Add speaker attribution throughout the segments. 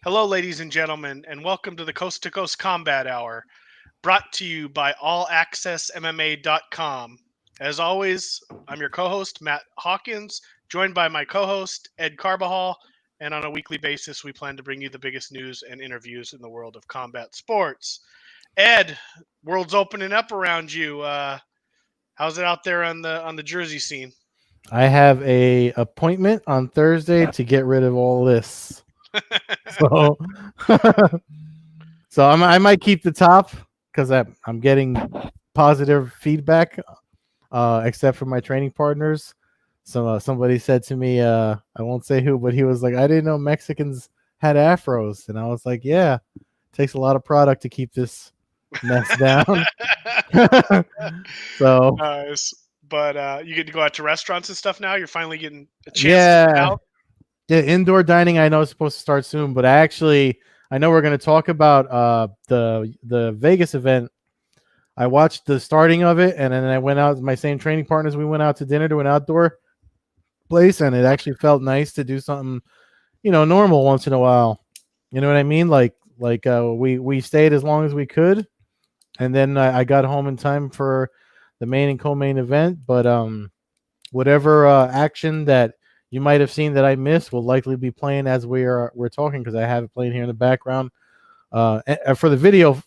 Speaker 1: Hello, ladies and gentlemen, and welcome to the Coast-to-Coast Combat Hour, brought to you by AllAccessMMA.com. As always, I'm your co-host, Matt Hawkins, joined by my co-host, Ed Carbajal, and on a weekly basis, we plan to bring you the biggest news and interviews in the world of combat sports. Ed, world's opening up around you. How's it out there on the Jersey scene?
Speaker 2: I have a appointment on Thursday to get rid of all this. So, I might keep the top because I'm getting positive feedback, except for my training partners. So somebody said to me, I won't say who, but he was like, "I didn't know Mexicans had afros," and I was like, "Yeah, it takes a lot of product to keep this mess down." So
Speaker 1: Nice. But you get to go out to restaurants and stuff now. You're finally getting a chance to get
Speaker 2: yeah,
Speaker 1: out.
Speaker 2: yeah, indoor dining I know is supposed to start soon, but I know we're going to talk about the Vegas event. I watched the starting of it, and then I went out with my same training partners. We went out to dinner to an outdoor place, and it actually felt nice to do something normal once in a while. You know what I mean? We stayed as long as we could, and then I got home in time for the main and co-main event. But whatever action that you might have seen that I missed will likely be playing as we're talking because I have it playing here in the background. And for the video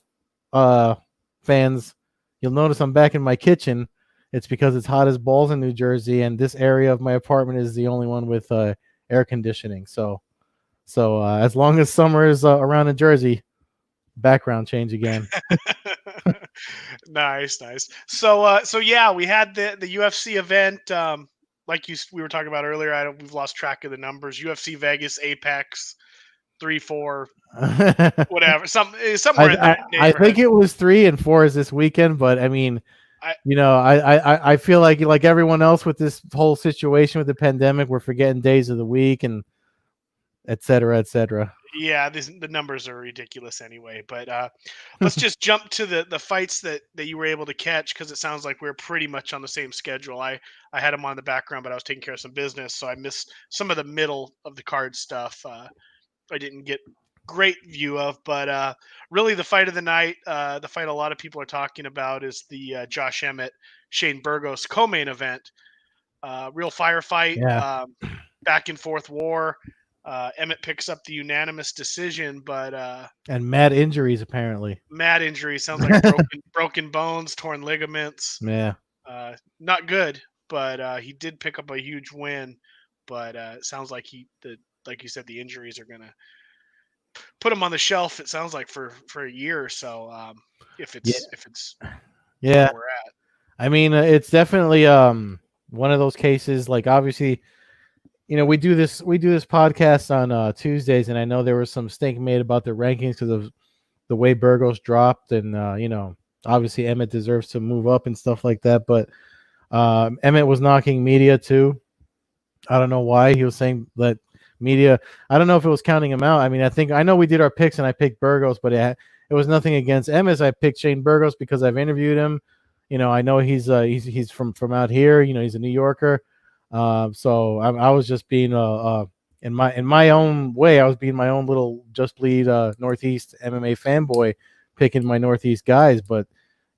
Speaker 2: fans, you'll notice I'm back in my kitchen. It's because it's hot as balls in New Jersey, and this area of my apartment is the only one with air conditioning. So as long as summer is around in Jersey, background change again.
Speaker 1: Nice, nice. So yeah, we had the UFC event. We were talking about earlier. We've lost track of the numbers. UFC Vegas, Apex, 3, 4,
Speaker 2: I,
Speaker 1: whatever. Somewhere in
Speaker 2: I
Speaker 1: that
Speaker 2: I
Speaker 1: neighborhood.
Speaker 2: think it was 3 and 4 is this weekend, but I mean,
Speaker 1: I
Speaker 2: I feel like everyone else with this whole situation with the pandemic, we're forgetting days of the week and et cetera, et cetera.
Speaker 1: Yeah, the numbers are ridiculous anyway. But let's just jump to the fights that you were able to catch because it sounds like we're pretty much on the same schedule. I had them on the background, but I was taking care of some business, so I missed some of the middle of the card stuff. I didn't get great view of, but really the fight of the night, the fight a lot of people are talking about is the Josh Emmett Shane Burgos co-main event. Real firefight,
Speaker 2: Yeah,
Speaker 1: back and forth war. Emmett picks up the unanimous decision, but
Speaker 2: and mad injuries apparently.
Speaker 1: mad injury. Sounds like broken bones, torn ligaments.
Speaker 2: Yeah,
Speaker 1: Not good, but he did pick up a huge win. But it sounds like like you said, the injuries are gonna put him on the shelf. It sounds like for a year or so.
Speaker 2: yeah,
Speaker 1: If it's where
Speaker 2: yeah.
Speaker 1: we're at.
Speaker 2: I mean, it's definitely one of those cases. Like obviously, we do this podcast on Tuesdays, and I know there was some stink made about the rankings because of the way Burgos dropped, and obviously Emmett deserves to move up and stuff like that. But Emmett was knocking media too. I don't know why he was saying that media. I don't know if it was counting him out. I mean, I know we did our picks and I picked Burgos, but it was nothing against Emmett. I picked Shane Burgos because I've interviewed him. I know he's from out here. He's a New Yorker. So I was just being in my own way. I was being my own little just bleed Northeast MMA fanboy, picking my Northeast guys. But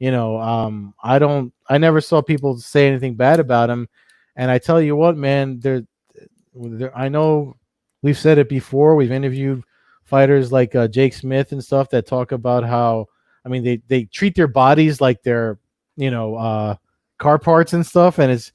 Speaker 2: I never saw people say anything bad about him. And I tell you what, man, I know we've said it before. We've interviewed fighters like Jake Smith and stuff that talk about how, I mean, they treat their bodies like they're, you know, uh, car parts and stuff. And it's,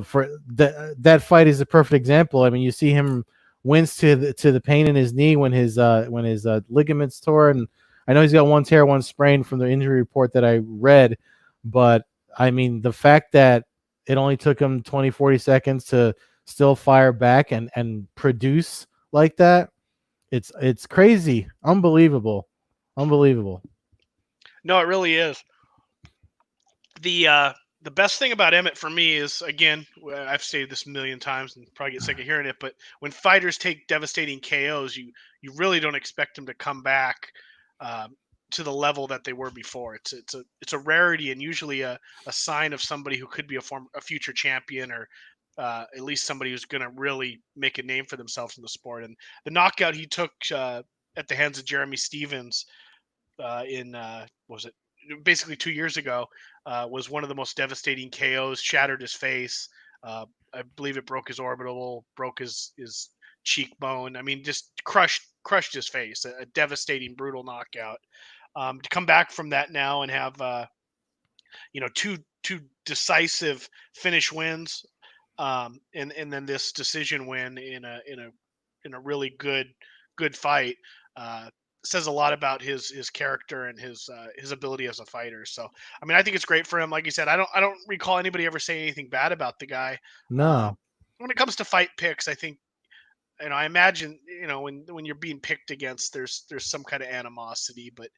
Speaker 2: for that fight is a perfect example. I mean, you see him wince to the pain in his knee when his ligaments tore, and I know he's got one tear, one sprain from the injury report that I read, but I mean, the fact that it only took him 20, 40 seconds to still fire back and produce like that, it's crazy, unbelievable, unbelievable.
Speaker 1: No, it really is. The best thing about Emmett for me is, again, I've stated this a million times and probably get sick of hearing it, but when fighters take devastating KOs, you really don't expect them to come back um, to the level that they were before. It's a rarity and usually a sign of somebody who could be a future champion, or at least somebody who's going to really make a name for themselves in the sport. And the knockout he took at the hands of Jeremy Stevens in what was it basically 2 years ago, was one of the most devastating KOs. Shattered his face. I believe it broke his orbital, broke his cheekbone. I mean, just crushed his face. A devastating, brutal knockout. To come back from that now and have two decisive finish wins, and then this decision win in a really good fight. Uh, Says a lot about his character and his ability as a fighter. So I mean, I think it's great for him. Like you said, I don't recall anybody ever saying anything bad about the guy. Uh,
Speaker 2: No.
Speaker 1: when it comes to fight picks, I think, I imagine, when you're being picked against, there's some kind of animosity, but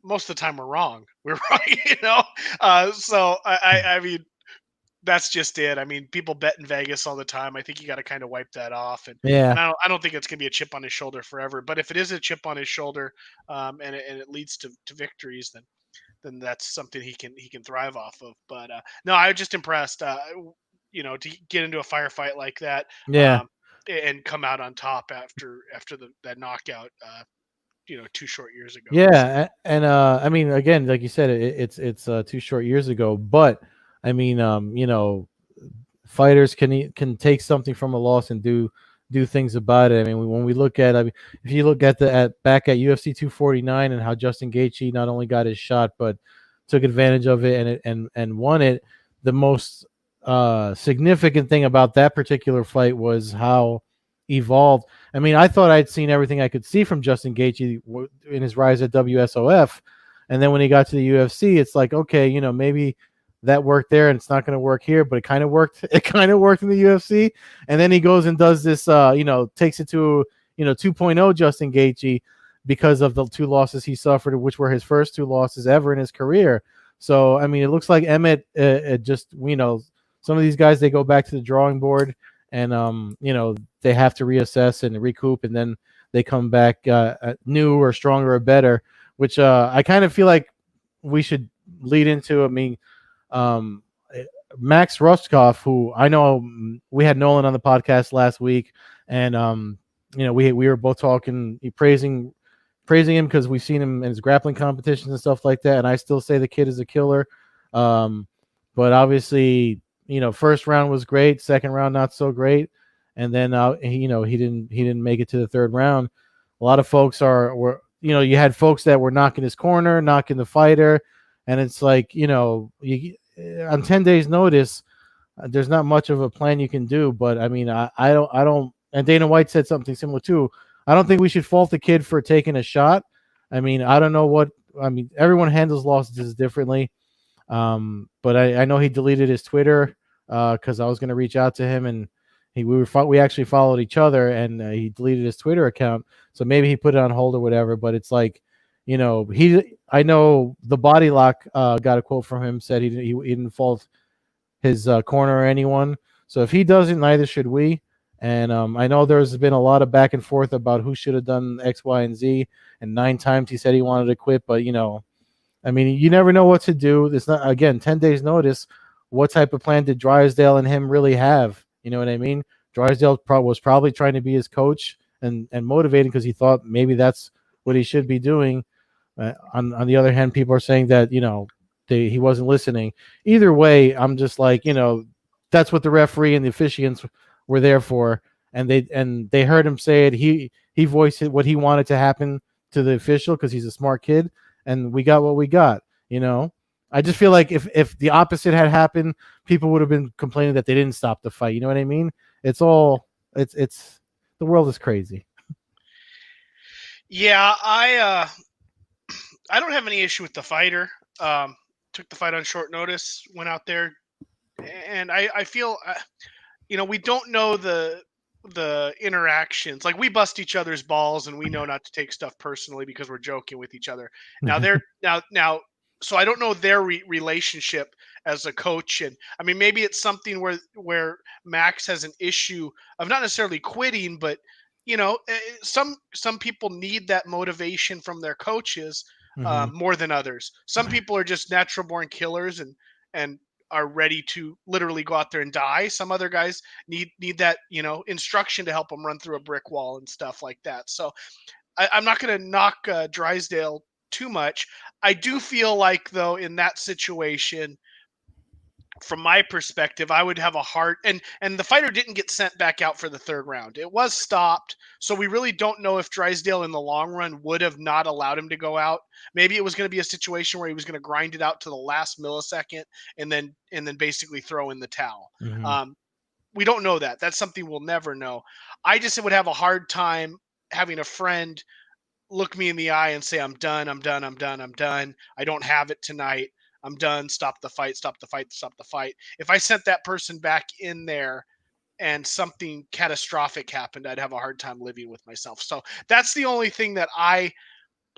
Speaker 1: most of the time we're wrong. We're wrong, So I mean, that's just it. I mean, people bet in Vegas all the time. I think you got to kind of wipe that off, and
Speaker 2: Yeah.
Speaker 1: I don't think it's gonna be a chip on his shoulder forever. But if it is a chip on his shoulder, and it leads to victories, then that's something he can thrive off of. But no, I was just impressed. To get into a firefight like that,
Speaker 2: Yeah.
Speaker 1: um, and come out on top after that knockout, 2 short years ago. So.
Speaker 2: Yeah, and I mean, again, like you said, it's 2 short years ago, but I mean, fighters can take something from a loss and do things about it. I mean, when we look at, I mean, if you look at the at back at UFC 249 and how Justin Gaethje not only got his shot but took advantage of it and won it, the most significant thing about that particular fight was how evolved. I mean, I thought I'd seen everything I could see from Justin Gaethje in his rise at WSOF, and then when he got to the UFC, it's like, okay, maybe that worked there and it's not going to work here, but it kind of worked. It kind of worked in the UFC, and then he goes and does this, takes it to 2.0 Justin Gaethje because of the two losses he suffered, which were his first two losses ever in his career. So I mean, it looks like Emmett just some of these guys, they go back to the drawing board and they have to reassess and recoup, and then they come back new or stronger or better, which I kind of feel like we should lead into. I mean, um, Max Rushkoff, who I know, we had Nolan on the podcast last week, and we were both talking, praising him because we've seen him in his grappling competitions and stuff like that, and I still say the kid is a killer. Um, but obviously, first round was great, second round not so great, and then he didn't make it to the third round. A lot of folks you had folks that were knocking his corner, knocking the fighter, and it's like, on 10 days notice, there's not much of a plan you can do. But I mean, I don't, and Dana White said something similar too. I don't think we should fault the kid for taking a shot. I mean, I don't know I mean, everyone handles losses differently. But I know he deleted his Twitter because I was going to reach out to him, and we actually followed each other, and he deleted his Twitter account. So maybe he put it on hold or whatever. But it's like, I know the Body Lock got a quote from him, said he didn't fault his corner or anyone. So if he doesn't, neither should we. And I know there's been a lot of back and forth about who should have done X, Y, and Z. And 9 times he said he wanted to quit, but I mean, you never know what to do. It's not, again, 10 days notice. What type of plan did Drysdale and him really have? You know what I mean? Drysdale was probably trying to be his coach and motivating because he thought maybe that's what he should be doing. On the other hand, people are saying that he wasn't listening. Either way, I'm just like, that's what the referee and the officiants were there for, and they heard him say it. He voiced it, what he wanted to happen to the official because he's a smart kid, and we got what we got. I just feel like if the opposite had happened, people would have been complaining that they didn't stop the fight. You know what I mean? It's the world is crazy.
Speaker 1: Yeah, I don't have any issue with the fighter. Took the fight on short notice, went out there, and I feel, we don't know the interactions. Like, we bust each other's balls, and we know not to take stuff personally because we're joking with each other. Now they're now. So I don't know their relationship as a coach, and I mean, maybe it's something where Max has an issue of not necessarily quitting, but some people need that motivation from their coaches
Speaker 2: Hmm.
Speaker 1: more than others. Some people are just natural born killers and are ready to literally go out there and die. Some other guys need that instruction to help them run through a brick wall and stuff like that. So I'm not going to knock Drysdale too much. I do feel like though in that situation, from my perspective, I would have a hard and the fighter didn't get sent back out for the third round. It was stopped, so we really don't know if Drysdale in the long run would have not allowed him to go out. Maybe it was going to be a situation where he was going to grind it out to the last millisecond and then basically throw in the towel.
Speaker 2: Hmm.
Speaker 1: Um, we don't know that. That's something we'll never know. I just would have a hard time having a friend look me in the eye and say, I'm done, I'm done, I'm done, I'm done. I don't have it tonight. I'm done. Stop the fight, stop the fight, stop the fight. If I sent that person back in there and something catastrophic happened, I'd have a hard time living with myself. So that's the only thing that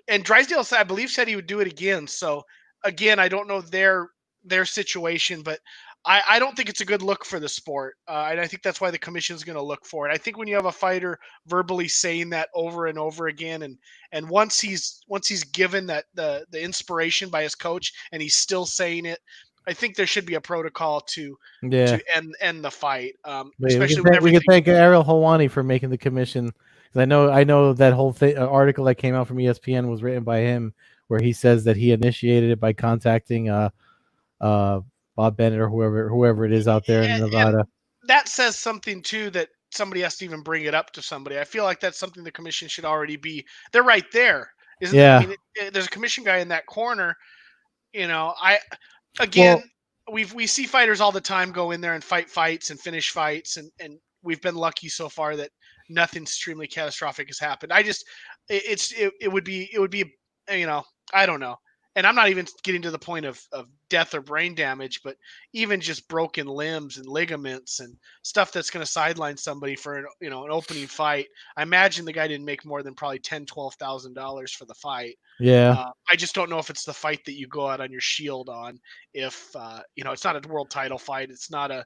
Speaker 1: and Drysdale said, I believe, said he would do it again. So again, I don't know their situation, but I don't think it's a good look for the sport, and I think that's why the commission's going to look for it. I think when you have a fighter verbally saying that over and over again, and once he's given that the inspiration by his coach, and he's still saying it, I think there should be a protocol to
Speaker 2: Yeah.
Speaker 1: end the fight,
Speaker 2: We can
Speaker 1: especially with
Speaker 2: thank
Speaker 1: everything.
Speaker 2: Ariel Helwani for making the commission. 'Cause I know that whole article that came out from ESPN was written by him, where he says that he initiated it by contacting uh Bob Bennett or whoever it is out there in
Speaker 1: And
Speaker 2: Nevada.
Speaker 1: that says something too, that somebody has to even bring it up to somebody. I feel like that's something the commission should already be. They're right there, isn't? I
Speaker 2: Yeah.
Speaker 1: mean, there's a commission guy in that corner. I
Speaker 2: Well,
Speaker 1: again, we see fighters all the time go in there and fight fights and finish fights, and we've been lucky so far that nothing extremely catastrophic has happened. It would be you know I don't know, and I'm not even getting to the point of death or brain damage, but even just broken limbs and ligaments and stuff that's going to sideline somebody for an opening fight. I imagine the guy didn't make more than probably $10,000-$12,000 for the fight.
Speaker 2: yeah.
Speaker 1: I just don't know if it's the fight that you go out on your shield on. If it's not a world title fight, it's not a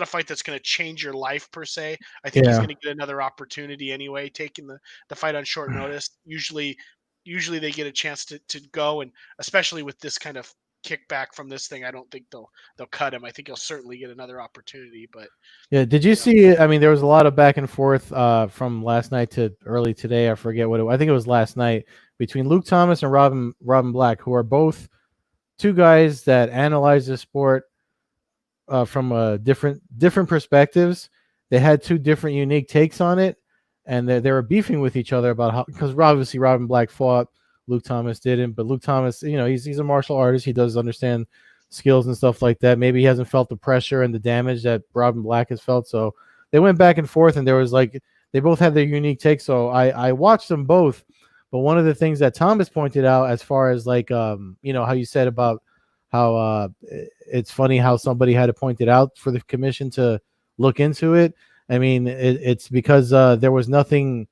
Speaker 1: fight that's going to change your life per se. I think he's
Speaker 2: Yeah.
Speaker 1: going to get another opportunity anyway, taking the fight on short notice. Usually they get a chance to go, and especially with this kind of kickback from this thing, I don't think they'll cut him. I think he'll certainly get another opportunity, but
Speaker 2: Yeah, did you
Speaker 1: you know,
Speaker 2: see? I mean, there was a lot of back and forth from last night to early today. I forget I think it was last night between Luke Thomas and Robin Black, who are both two guys that analyze the sport from different perspectives. They had two different unique takes on it, and they were beefing with each other about how, because obviously Robin Black fought, Luke Thomas didn't, but Luke Thomas, he's a martial artist. He does understand skills and stuff like that. Maybe he hasn't felt the pressure and the damage that Robin Black has felt. So they went back and forth, and there was like they both had their unique takes. So I watched them both, but one of the things that Thomas pointed out, as far as like how you said about how it's funny how somebody had to point it out for the commission to look into it. I mean, it's because there was nothing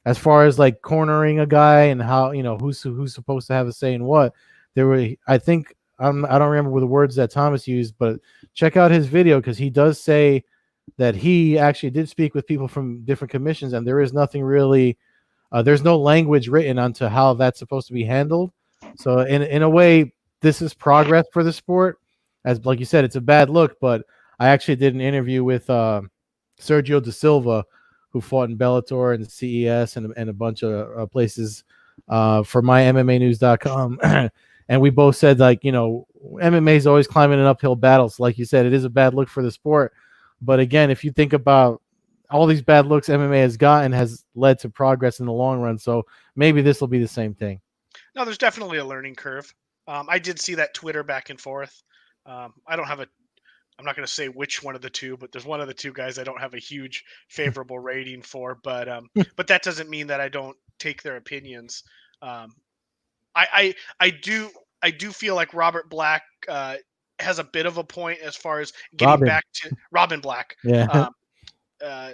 Speaker 2: as far as like cornering a guy and how who's supposed to have a say in what. There were, I think, I don't remember the words that Thomas used, but check out his video because he does say that he actually did speak with people from different commissions, and there is nothing really. There's no language written onto how that's supposed to be handled. So in a way, this is progress for the sport. As like you said, it's a bad look, but I actually did an interview with Sergio Da Silva, who fought in Bellator and CES and a bunch of places for MyMMAnews.com. And we both said, like, MMA is always climbing an uphill battle. So like you said, it is a bad look for the sport. But again, if you think about all these bad looks MMA has gotten, has led to progress in the long run. So maybe this will be the same thing.
Speaker 1: no, there's definitely a learning curve. I did see that Twitter back and forth. I don't have a I'm not going to say which one of the two, but there's one of the two guys I don't have a huge favorable rating for. But that doesn't mean that I don't take their opinions. Um, I do feel like Robert Black has a bit of a point as far as getting
Speaker 2: Robin.
Speaker 1: back to Robin Black.
Speaker 2: Yeah.
Speaker 1: Um, uh,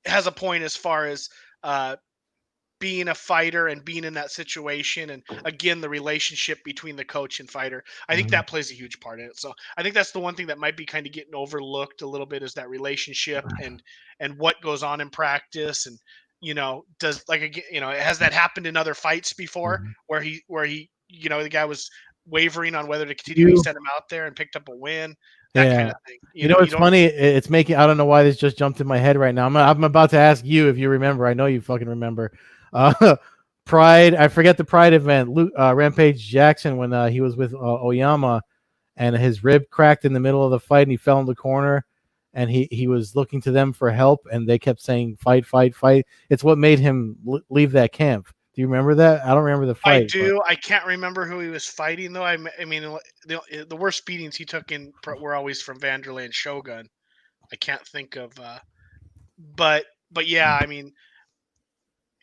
Speaker 1: has a point as far as uh, being a fighter and being in that situation, and again the relationship between the coach and fighter, I think
Speaker 2: Mhm.
Speaker 1: that plays a huge part in it. So I think that's the one thing that might be kind of getting overlooked a little bit, is that relationship and what goes on in practice. And does, like, again, has that happened in other fights before,
Speaker 2: Mhm.
Speaker 1: where he the guy was wavering on whether to continue, he
Speaker 2: You
Speaker 1: sent him out there and picked up a win. that kind
Speaker 2: Yeah.
Speaker 1: of thing.
Speaker 2: You know,
Speaker 1: You
Speaker 2: it's
Speaker 1: don't.
Speaker 2: funny. It's making. I don't know why this just jumped in my head right now. I'm about to ask you if you remember. I know you fucking remember. Uh, Pride. I forget the Pride event. Rampage Jackson when he was with Oyama and his rib cracked in the middle of the fight and he fell in the corner and he was looking to them for help and they kept saying fight, fight, fight. It's what made him leave that camp. Do you remember that? I don't remember the
Speaker 1: I
Speaker 2: fight, but
Speaker 1: do. I can't remember who he was fighting though. I mean, the worst beatings he took were always from Vanderlei and Shogun. I can't think of. But yeah, I mean,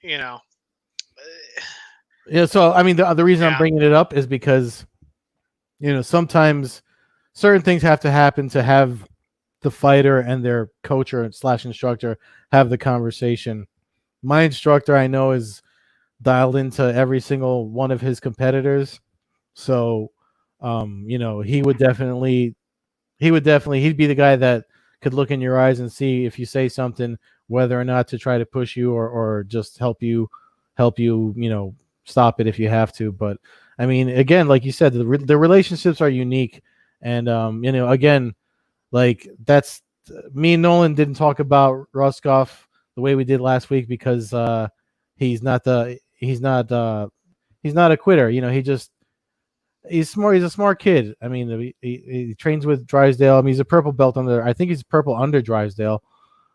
Speaker 1: you know,
Speaker 2: yeah. So I mean, the reason I'm
Speaker 1: yeah,
Speaker 2: bringing it up is because sometimes certain things have to happen to have the fighter and their coach or slash instructor have the conversation. My instructor I know is dialed into every single one of his competitors. So he'd be the guy that could look in your eyes and see if you say something, whether or not to try to push you or just help you, stop it if you have to. But I mean, again, like you said, the relationships are unique. And again, like that's me and Nolan didn't talk about Ruskov the way we did last week because he's not a quitter. He's smart. He's a smart kid. I mean, he trains with Drysdale. I mean, he's a purple belt under. I think he's purple under Drysdale.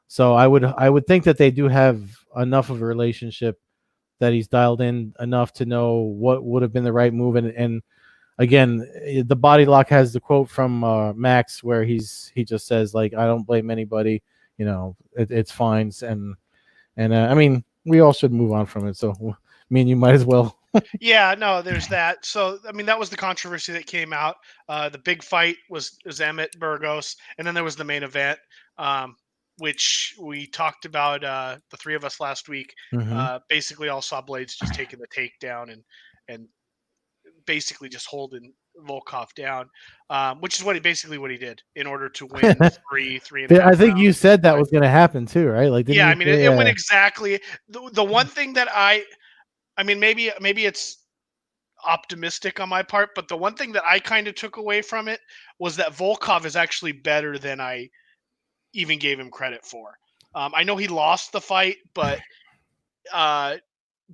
Speaker 2: So I would think that they do have enough of a relationship that he's dialed in enough to know what would have been the right move. And again, the body lock has the quote from Max where he just says like, "I don't blame anybody. It's fine." And I mean, we all should move on from it. So me and you might as well.
Speaker 1: yeah. No, there's that. So I mean, that was the controversy that came out. The big fight was Emmett Burgos, and then there was the main event, um, which we talked about. The three of us last week.
Speaker 2: Mm-hmm.
Speaker 1: Basically, all saw Blades just taking the takedown and basically just holding Volkov down, which is what he did in order to win three and a
Speaker 2: I
Speaker 1: half
Speaker 2: think you
Speaker 1: rounds.
Speaker 2: said that was going to happen too, right? Like, didn't
Speaker 1: Yeah, I
Speaker 2: you
Speaker 1: mean,
Speaker 2: say?
Speaker 1: it went exactly. The one thing that I mean, maybe it's optimistic on my part, but the one thing that I kind of took away from it was that Volkov is actually better than I even gave him credit for. I know he lost the fight, but uh,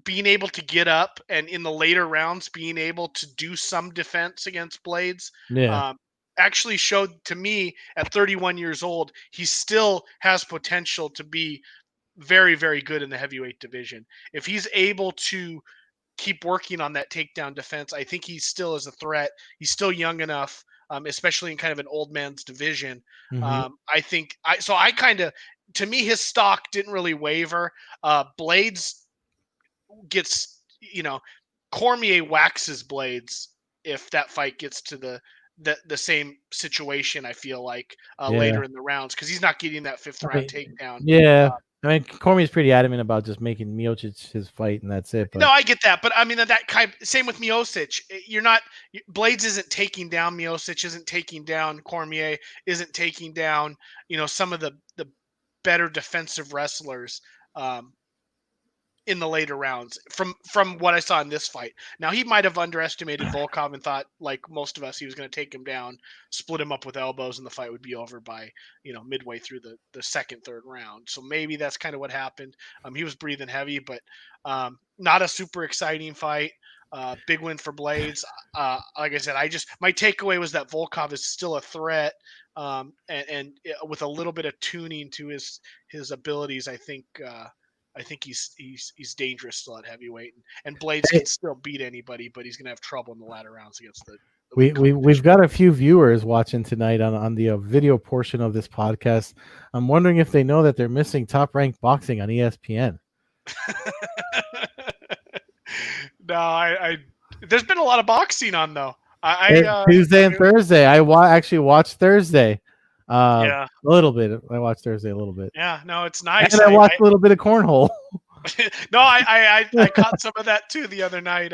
Speaker 1: being able to get up and in the later rounds being able to do some defense against Blades
Speaker 2: Yeah.
Speaker 1: um, actually showed to me at 31 years old he still has potential to be very, very good in the heavyweight division. If he's able to keep working on that takedown defense, I think he still is a threat. He's still young enough, especially in kind of an old man's division.
Speaker 2: Mm-hmm.
Speaker 1: I think I kind of, to me, his stock didn't really waver. Blades gets, Cormier waxes Blades if that fight gets to the same situation. I feel like
Speaker 2: Yeah.
Speaker 1: later in the rounds because he's not getting that fifth
Speaker 2: I
Speaker 1: round
Speaker 2: mean,
Speaker 1: takedown.
Speaker 2: yeah. I mean, Cormier's pretty adamant about just making Miocic his fight, and that's it.
Speaker 1: No,
Speaker 2: But
Speaker 1: I get that, but I mean that kind. Same with Miocic. You're not Blades isn't taking down Miocic, isn't taking down Cormier, isn't taking down some of the better defensive wrestlers. Um, in the later rounds from what I saw in this fight. Now he might have underestimated Volkov and thought, like most of us, he was going to take him down, split him up with elbows, and the fight would be over by midway through the second, third round. So maybe that's kind of what happened. He was breathing heavy, but not a super exciting fight. Big win for Blades. Like I said, my takeaway was that Volkov is still a threat, and with a little bit of tuning to his abilities, I think he's dangerous still at heavyweight, and Blades
Speaker 2: hey,
Speaker 1: can still beat anybody, but he's gonna have trouble in the latter rounds against the
Speaker 2: we've
Speaker 1: competition.
Speaker 2: got a few viewers watching tonight on the video portion of this podcast. I'm wondering if they know that they're missing Top Rank Boxing on ESPN.
Speaker 1: No, I there's been a lot of boxing on though. I
Speaker 2: Tuesday and
Speaker 1: mean,
Speaker 2: Thursday. I actually watched Thursday.
Speaker 1: yeah,
Speaker 2: A little bit. I watched Thursday a little bit,
Speaker 1: yeah, no, it's
Speaker 2: and
Speaker 1: nice.
Speaker 2: I watched a little bit of cornhole.
Speaker 1: No, I caught some of that too the other night.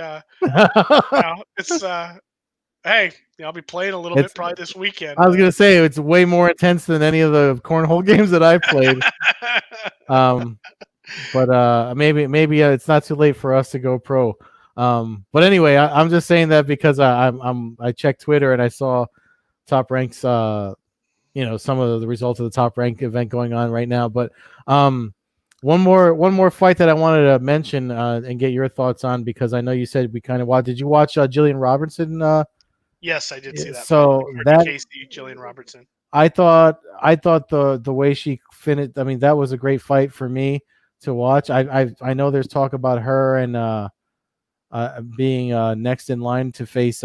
Speaker 1: It's hey, I'll be playing a little bit
Speaker 2: It's.
Speaker 1: probably this
Speaker 2: I
Speaker 1: weekend.
Speaker 2: was gonna say it's way more intense than any of the cornhole games that I played. Um, but maybe it's not too late for us to go pro. But anyway, I'm just saying that because I checked Twitter and I saw Top Rank's some of the results of the top rank event going on right now. But um, one more fight that I wanted to mention and get your thoughts on, because I know you said we kind of watched. Did you watch Jillian Robertson?
Speaker 1: Yes, I did see that fight.
Speaker 2: So that
Speaker 1: Casey, Jillian Robertson.
Speaker 2: I thought the way she finished. I mean, that was a great fight for me to watch. I know there's talk about her and being next in line to face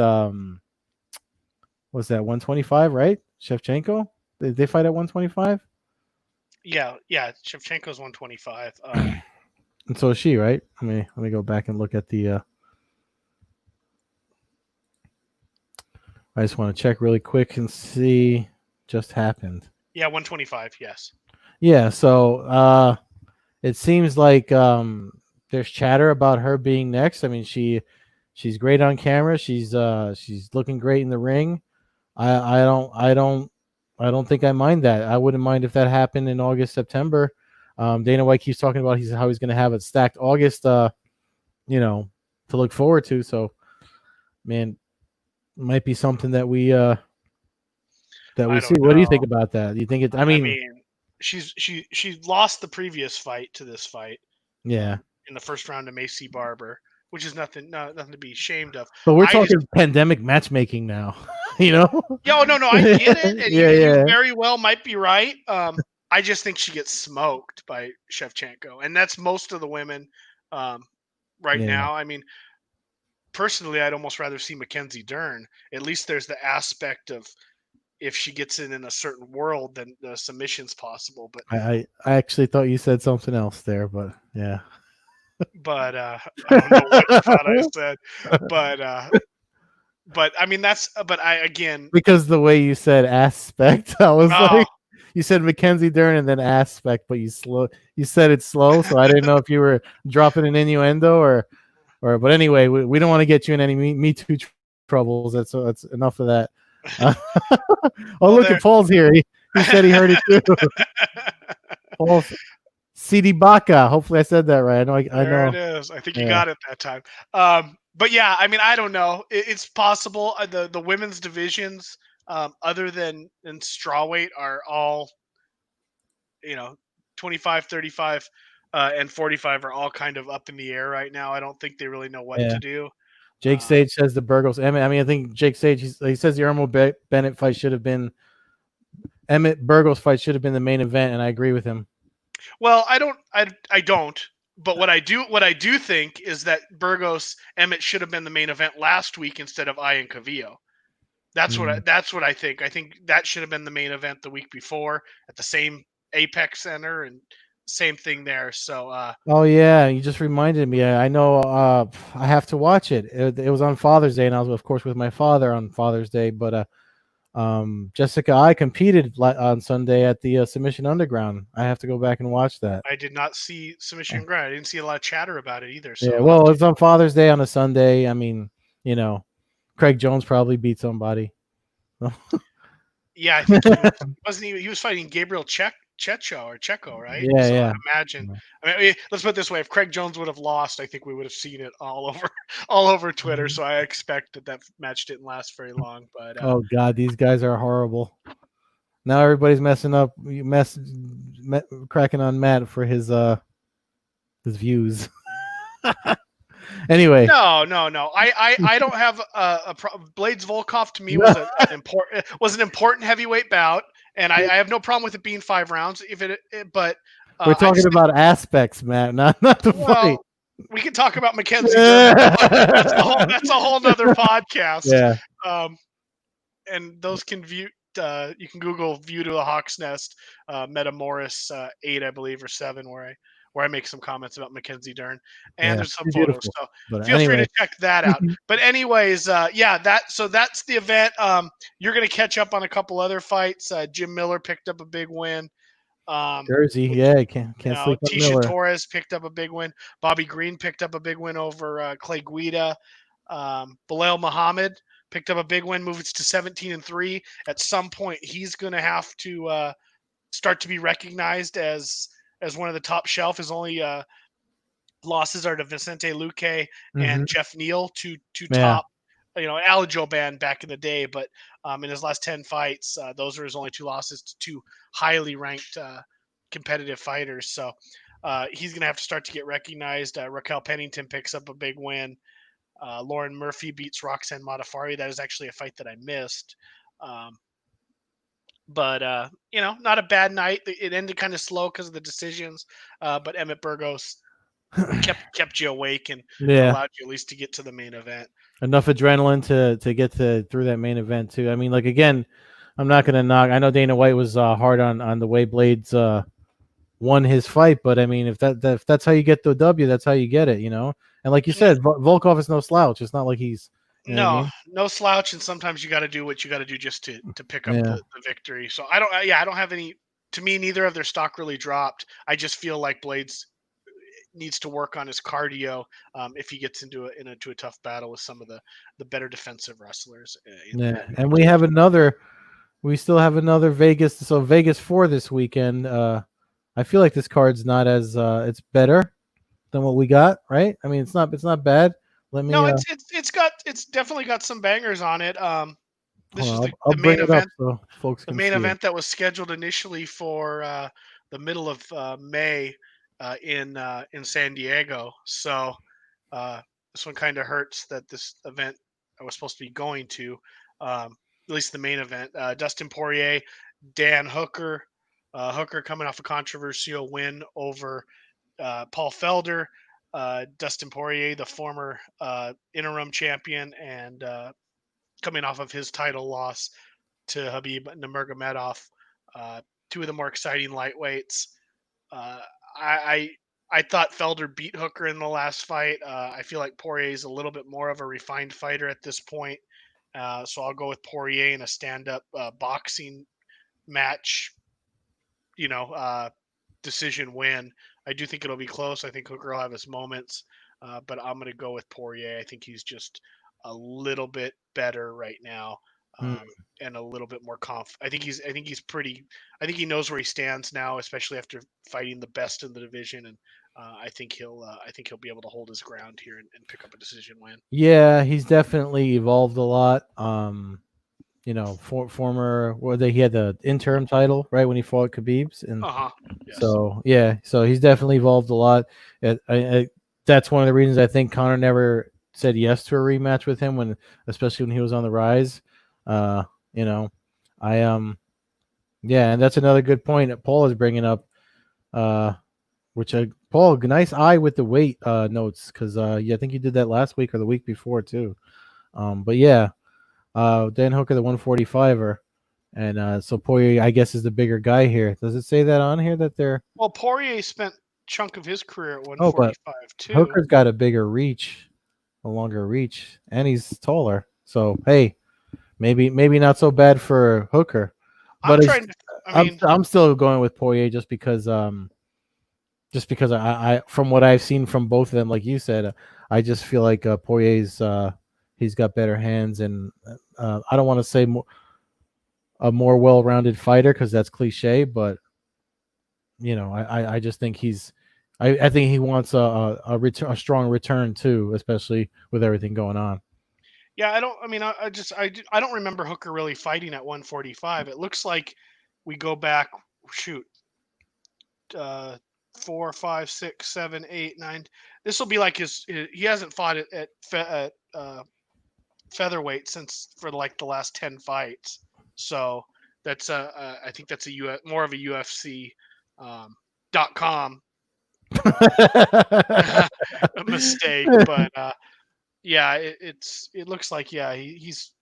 Speaker 2: what's that 125, right? Shevchenko. They fight at 125.
Speaker 1: Yeah, Shevchenko's 125.
Speaker 2: And so is she, right? Let me go back and look at the. I just want to check really quick and see. Just happened.
Speaker 1: Yeah, 125. Yes.
Speaker 2: Yeah. So it seems like there's chatter about her being next. I mean, she's great on camera. She's looking great in the ring. I don't think I mind that. I wouldn't mind if that happened in August, September. Dana White keeps talking about how he's going to have a stacked August, to look forward to. So, man, might be something that we
Speaker 1: I
Speaker 2: see.
Speaker 1: don't
Speaker 2: What do you think
Speaker 1: know.
Speaker 2: about that? Do you think it?
Speaker 1: I mean, she lost the previous fight to this fight
Speaker 2: Yeah,
Speaker 1: in the first round to Macy Barber, which is nothing to be ashamed of.
Speaker 2: but we're
Speaker 1: I just
Speaker 2: talking pandemic matchmaking now. you know?
Speaker 1: Yo, no, I get it, and
Speaker 2: Yeah,
Speaker 1: you
Speaker 2: yeah,
Speaker 1: very well might be right. I just think she gets smoked by Shevchenko, and that's most of the women um, right
Speaker 2: yeah.
Speaker 1: now. I mean, personally, I'd almost rather see Mackenzie Dern. At least there's the aspect of if she gets in a certain world, then the submission's possible.
Speaker 2: I actually thought you said something else there, but yeah.
Speaker 1: But I don't know what you thought I said. But I mean but I again.
Speaker 2: Because the way you said aspect, I was
Speaker 1: Oh,
Speaker 2: like, you said Mackenzie Dern and then aspect, but you said it slow, so I didn't know if you were dropping an innuendo but anyway, we don't want to get you in any Me Too troubles. That's enough of that. Uh, oh,
Speaker 1: well
Speaker 2: look
Speaker 1: there.
Speaker 2: at Paul's here. He said he heard it too. Paul CD Baca. Hopefully, I said that right. I
Speaker 1: There it
Speaker 2: know.
Speaker 1: is. I think you
Speaker 2: Yeah,
Speaker 1: got it that time. But yeah, I mean, I don't know. It's possible. The women's divisions, other than strawweight, are all, you know 25, 35, and 45 are all kind of up in the air right now. I don't think they really know what
Speaker 2: yeah.
Speaker 1: to do.
Speaker 2: Jake Sage says the Burgos. I think Jake Sage. He says the Ermo Bennett fight should have been Emmett Burgos fight should have been the main event, and I agree with him.
Speaker 1: Well, I don't. But what I do think is that Burgos Emmett should have been the main event last week instead of Ian Cavillo.
Speaker 2: Mm.
Speaker 1: That's what I think. I think that should have been the main event the week before at the same Apex Center, and same thing there. So
Speaker 2: Oh yeah, you just reminded me. I know. I have to watch it. It was on Father's Day, and I was, of course, with my father on Father's Day. But Jessica, I competed on Sunday at the Submission Underground. I have to go back and watch that.
Speaker 1: I did not see Submission Grind. I didn't see a lot of chatter about it either. So
Speaker 2: Yeah,
Speaker 1: I'll have
Speaker 2: well,
Speaker 1: to.
Speaker 2: it's on Father's Day on a Sunday. I mean, Craig Jones probably beat somebody.
Speaker 1: Yeah, I think he was fighting Gabriel Checo, right?
Speaker 2: Yeah,
Speaker 1: So I
Speaker 2: yeah.
Speaker 1: imagine. I mean, let's put it this way: if Craig Jones would have lost, I think we would have seen it all over all over Twitter. So I expect that match didn't last very long. But
Speaker 2: Oh God, these guys are horrible. Now everybody's messing up, cracking on Matt for his views. Anyway,
Speaker 1: no. I don't have Blades Volkov to me was an important heavyweight bout, and I have no problem with it being 5 rounds. But
Speaker 2: we're
Speaker 1: I
Speaker 2: talking
Speaker 1: just think,
Speaker 2: about aspects, Matt, not the fight.
Speaker 1: well, we can talk about Mackenzie Dern, but that's a whole nother podcast.
Speaker 2: Yeah,
Speaker 1: Um, and those can view. You can Google "View to the Hawk's Nest," Meta Morris 8, I believe, or 7, where I make some comments about Mackenzie Dern, and
Speaker 2: yeah,
Speaker 1: there's some
Speaker 2: she's
Speaker 1: photos.
Speaker 2: beautiful.
Speaker 1: So
Speaker 2: But
Speaker 1: feel free
Speaker 2: anyway,
Speaker 1: to check that out. But anyways, yeah, that's the event. You're gonna catch up on a couple other fights. Jim Miller picked up a big win.
Speaker 2: Jersey, yeah, can't sleep on
Speaker 1: Tisha
Speaker 2: Miller.
Speaker 1: Torres picked up a big win. Bobby Green picked up a big win over Clay Guida. Bilal Muhammad picked up a big win, moves to 17-3. At some point, he's going to have to start to be recognized as one of the top shelf. His only losses are to Vicente Luque
Speaker 2: Hmm.
Speaker 1: and Jeff Neal, two
Speaker 2: Yeah,
Speaker 1: top eligible ban back in the day, but in his last 10 fights, those were his only two losses to two highly ranked competitive fighters. So he's going to have to start to get recognized. Raquel Pennington picks up a big win. Lauren Murphy beats Roxanne Modafari. That is actually a fight that I missed. Um, but not a bad night. It ended kind of slow because of the decisions. But Emmett Burgos kept you awake and
Speaker 2: Yeah,
Speaker 1: allowed you at least to get to the main event.
Speaker 2: enough adrenaline to get to through that main event too. I mean, like again, I'm not gonna knock. I know Dana White was hard on the way Blades won his fight, but I mean, if that's how you get the W, that's how you get it, you know. And like you
Speaker 1: N-
Speaker 2: said, Volkov is no slouch. It's not like he's, you know what I
Speaker 1: No,
Speaker 2: mean?
Speaker 1: no slouch, and sometimes you got to do what you got to do just to pick up
Speaker 2: Yeah,
Speaker 1: the victory. So I don't, yeah, I don't have any. To me, neither of their stock really dropped. I just feel like Blades needs to work on his cardio if he gets into a tough battle with some of the better defensive wrestlers
Speaker 2: yeah.
Speaker 1: in
Speaker 2: And
Speaker 1: the division.
Speaker 2: we still have another Vegas. So Vegas 4 this weekend. I feel like this card's not as it's better than what we got, right? I mean, it's not bad. Let me
Speaker 1: No, it's definitely got some bangers on it.
Speaker 2: hold
Speaker 1: This
Speaker 2: on.
Speaker 1: is
Speaker 2: I'll
Speaker 1: the
Speaker 2: bring
Speaker 1: main
Speaker 2: it up
Speaker 1: event.
Speaker 2: so folks
Speaker 1: The
Speaker 2: can
Speaker 1: main
Speaker 2: see it.
Speaker 1: event that was scheduled initially for the middle of May in San Diego. So uh, this one kind of hurts that this event I was supposed to be going to, at least the main event. Dustin Poirier, Dan Hooker. Hooker coming off a controversial win over Paul Felder. Dustin Poirier, the former interim champion, and coming off of his title loss to Habib Nurmagomedov, uh, two of the more exciting lightweights. Uh, I, I thought Felder beat Hooker in the last fight. I feel like Poirier is a little bit more of a refined fighter at this point. So I'll go with Poirier in a stand-up boxing match. You know, decision win. I do think it'll be close. I think Hooker will have his moments, but I'm going to go with Poirier. I think he's just a little bit better right now,
Speaker 2: Hmm.
Speaker 1: and a little bit more I think he's pretty. I think he knows where he stands now, especially after fighting the best in the division, and I think he'll be able to hold his ground here and pick up a decision win.
Speaker 2: Yeah, he's definitely evolved a lot. Former he had the interim title right when he fought Khabib's, and
Speaker 1: Uh huh. Yes.
Speaker 2: so yeah, so he's definitely evolved a lot. That's one of the reasons I think Connor never said yes to a rematch with him especially when he was on the rise. Uh, you know, I yeah, and that's another good point that Paul is bringing up. Uh, Paul, nice eye with the weight notes because yeah, I think you did that last week or the week before too. But yeah, Dan Hooker, the 145er, and so Poirier, I guess, is the bigger guy here. Does it say that on here that they're?
Speaker 1: Well, Poirier spent chunk of his career at
Speaker 2: Oh, but
Speaker 1: 145 too.
Speaker 2: Hooker's got a bigger reach, a longer reach, and he's taller. So hey, maybe not so bad for Hooker,
Speaker 1: I'm
Speaker 2: but it's
Speaker 1: trying to. I mean,
Speaker 2: I'm still going with Poirier just because I from what I've seen from both of them, like you said, I just feel like Poirier's he's got better hands, and I don't want to say a more well-rounded fighter because that's cliche, but I just think I think he wants a strong return too, especially with everything going on.
Speaker 1: yeah, I don't. I mean, I don't remember Hooker really fighting at 145. It looks like we go back. Shoot, uh, 4, 5, 6, 7, 8, 9. This will be like He hasn't fought at featherweight since for like the last 10 fights. So that's I think that's more of a UFC .com mistake, but yeah, it looks like yeah he's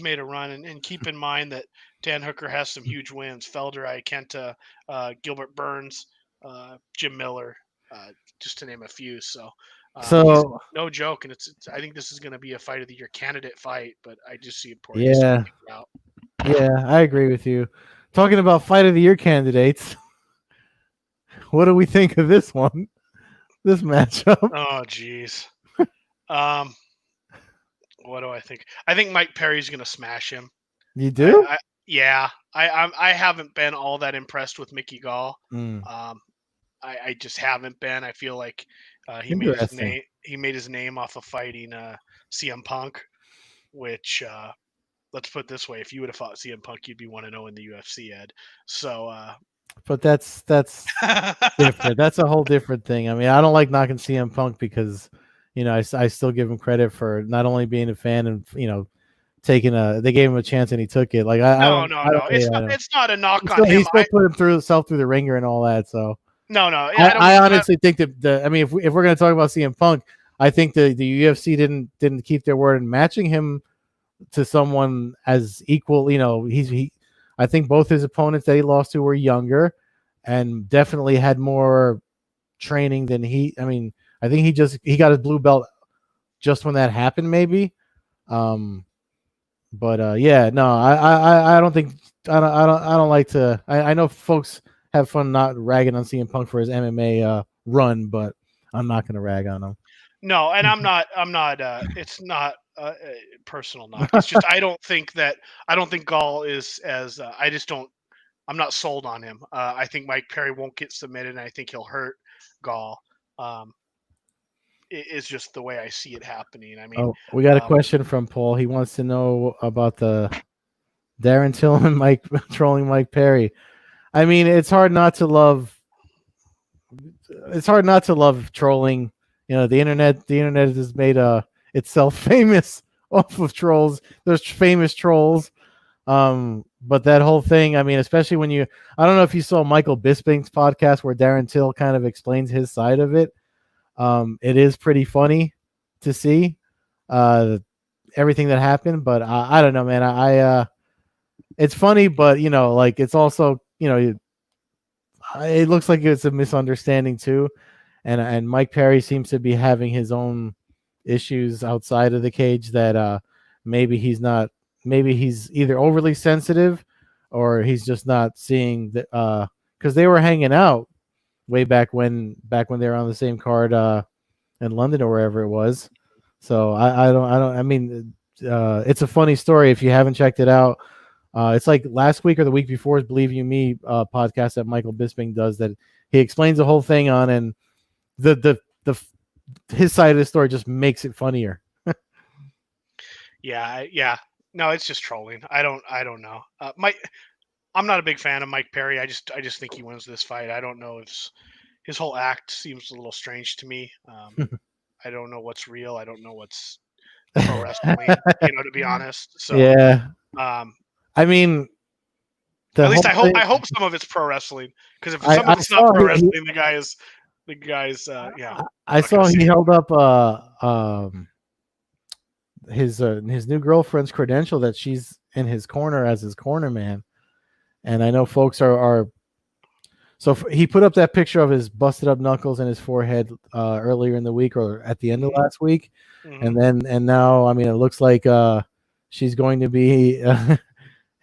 Speaker 1: made a run, and keep in mind that Dan Hooker has some huge wins: Felder, Iakenta, Gilbert Burns, Jim Miller, uh, just to name a few. So he's
Speaker 2: So
Speaker 1: no joke, and I think this is going to be a fight of the year candidate fight, but I just see Poirier
Speaker 2: yeah,
Speaker 1: squeaking it out.
Speaker 2: yeah, I agree with you. Talking about fight of the year candidates, what do we think of this one? This matchup?
Speaker 1: Oh geez, um, what do I think? I think Mike Perry's going to smash him.
Speaker 2: You
Speaker 1: I,
Speaker 2: do?
Speaker 1: I yeah, I haven't been all that impressed with Mickey Gall.
Speaker 2: Mm,
Speaker 1: Um, I just haven't been. I feel like he made his
Speaker 2: interesting.
Speaker 1: name. He made his name off of fighting CM Punk. which let's put it this way: if you would have fought CM Punk, you'd be 1-0 in the UFC, Ed. So
Speaker 2: But that's different. That's a whole different thing. I mean, I don't like knocking CM Punk because, I still give him credit for not only being a fan and taking they gave him a chance and he took it. Like
Speaker 1: no, no,
Speaker 2: I don't,
Speaker 1: no.
Speaker 2: yeah,
Speaker 1: It's
Speaker 2: I
Speaker 1: not.
Speaker 2: know.
Speaker 1: It's not a knock on
Speaker 2: He
Speaker 1: him.
Speaker 2: still put him through himself through the ringer and all that. So
Speaker 1: No, no. I don't.
Speaker 2: I honestly think that I mean, if we're gonna talk about CM Punk, I think the UFC didn't keep their word in matching him to someone as equal. I think both his opponents that he lost to were younger and definitely had more training than he. I mean, I think he got his blue belt just when that happened, maybe. But yeah, no, I don't think I don't like to. I know folks have fun not ragging on CM Punk for his MMA run, but I'm not gonna rag on him.
Speaker 1: No, and I'm not. I'm not. It's not a personal knock. It's just I don't think that. I don't think Gall is as. I just don't. I'm not sold on him. I think Mike Perry won't get submitted, and I think he'll hurt Gall. Um, is just the way I see it happening. I mean,
Speaker 2: Oh, we got a
Speaker 1: um,
Speaker 2: question from Paul. He wants to know about the Darren Till and Mike trolling Mike Perry. I mean, it's hard not to love. It's hard not to love trolling. The internet. The internet has made itself famous off of trolls. There's famous trolls. But that whole thing, I mean, especially when I don't know if you saw Michael Bisping's podcast where Darren Till kind of explains his side of it. It is pretty funny to see everything that happened, but I don't know, man. It's funny, but like it's also, it looks like it's a misunderstanding too, and Mike Perry seems to be having his own issues outside of the cage that maybe he's not. Maybe he's either overly sensitive, or he's just not seeing that because they were hanging out way back when they were on the same card in London or wherever it was. So I mean, it's a funny story if you haven't checked it out. It's like last week or the week before, Believe You Me podcast that Michael Bisping does that he explains the whole thing on, and the his side of the story just makes it funnier.
Speaker 1: yeah, yeah. No, it's just trolling. I don't know. I'm not a big fan of Mike Perry. I just think he wins this fight. I don't know if his whole act seems a little strange to me. I don't know what's real. I don't know what's pro wrestling. To be honest. So,
Speaker 2: Yeah,
Speaker 1: um,
Speaker 2: I mean the
Speaker 1: at least
Speaker 2: whole
Speaker 1: I hope
Speaker 2: thing.
Speaker 1: I hope some of it's pro wrestling. Because if some
Speaker 2: I
Speaker 1: of it's not
Speaker 2: saw
Speaker 1: pro wrestling, the guy's yeah.
Speaker 2: I
Speaker 1: Not gonna
Speaker 2: saw
Speaker 1: say
Speaker 2: he
Speaker 1: it.
Speaker 2: held up his new girlfriend's credential that she's in his corner as his corner man, and I know folks are so he put up that picture of his busted up knuckles and his forehead earlier in the week or at the end of
Speaker 1: Mhm,
Speaker 2: last week,
Speaker 1: mhm.
Speaker 2: and now I mean it looks like she's going to be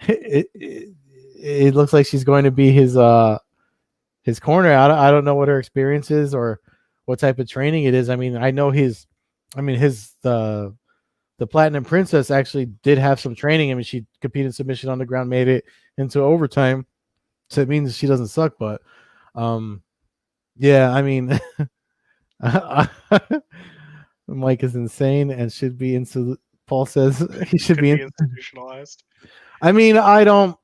Speaker 2: it looks like she's going to be his corner. I don't know what her experience is or what type of training it is. I mean, I know his the Platinum Princess actually did have some training. I mean, she competed submission on the ground, made it into overtime. So it means she doesn't suck, but um yeah, I mean Mike is insane and should be into Paul says he should
Speaker 1: Could
Speaker 2: be
Speaker 1: be
Speaker 2: in.
Speaker 1: institutionalized.
Speaker 2: I mean, I don't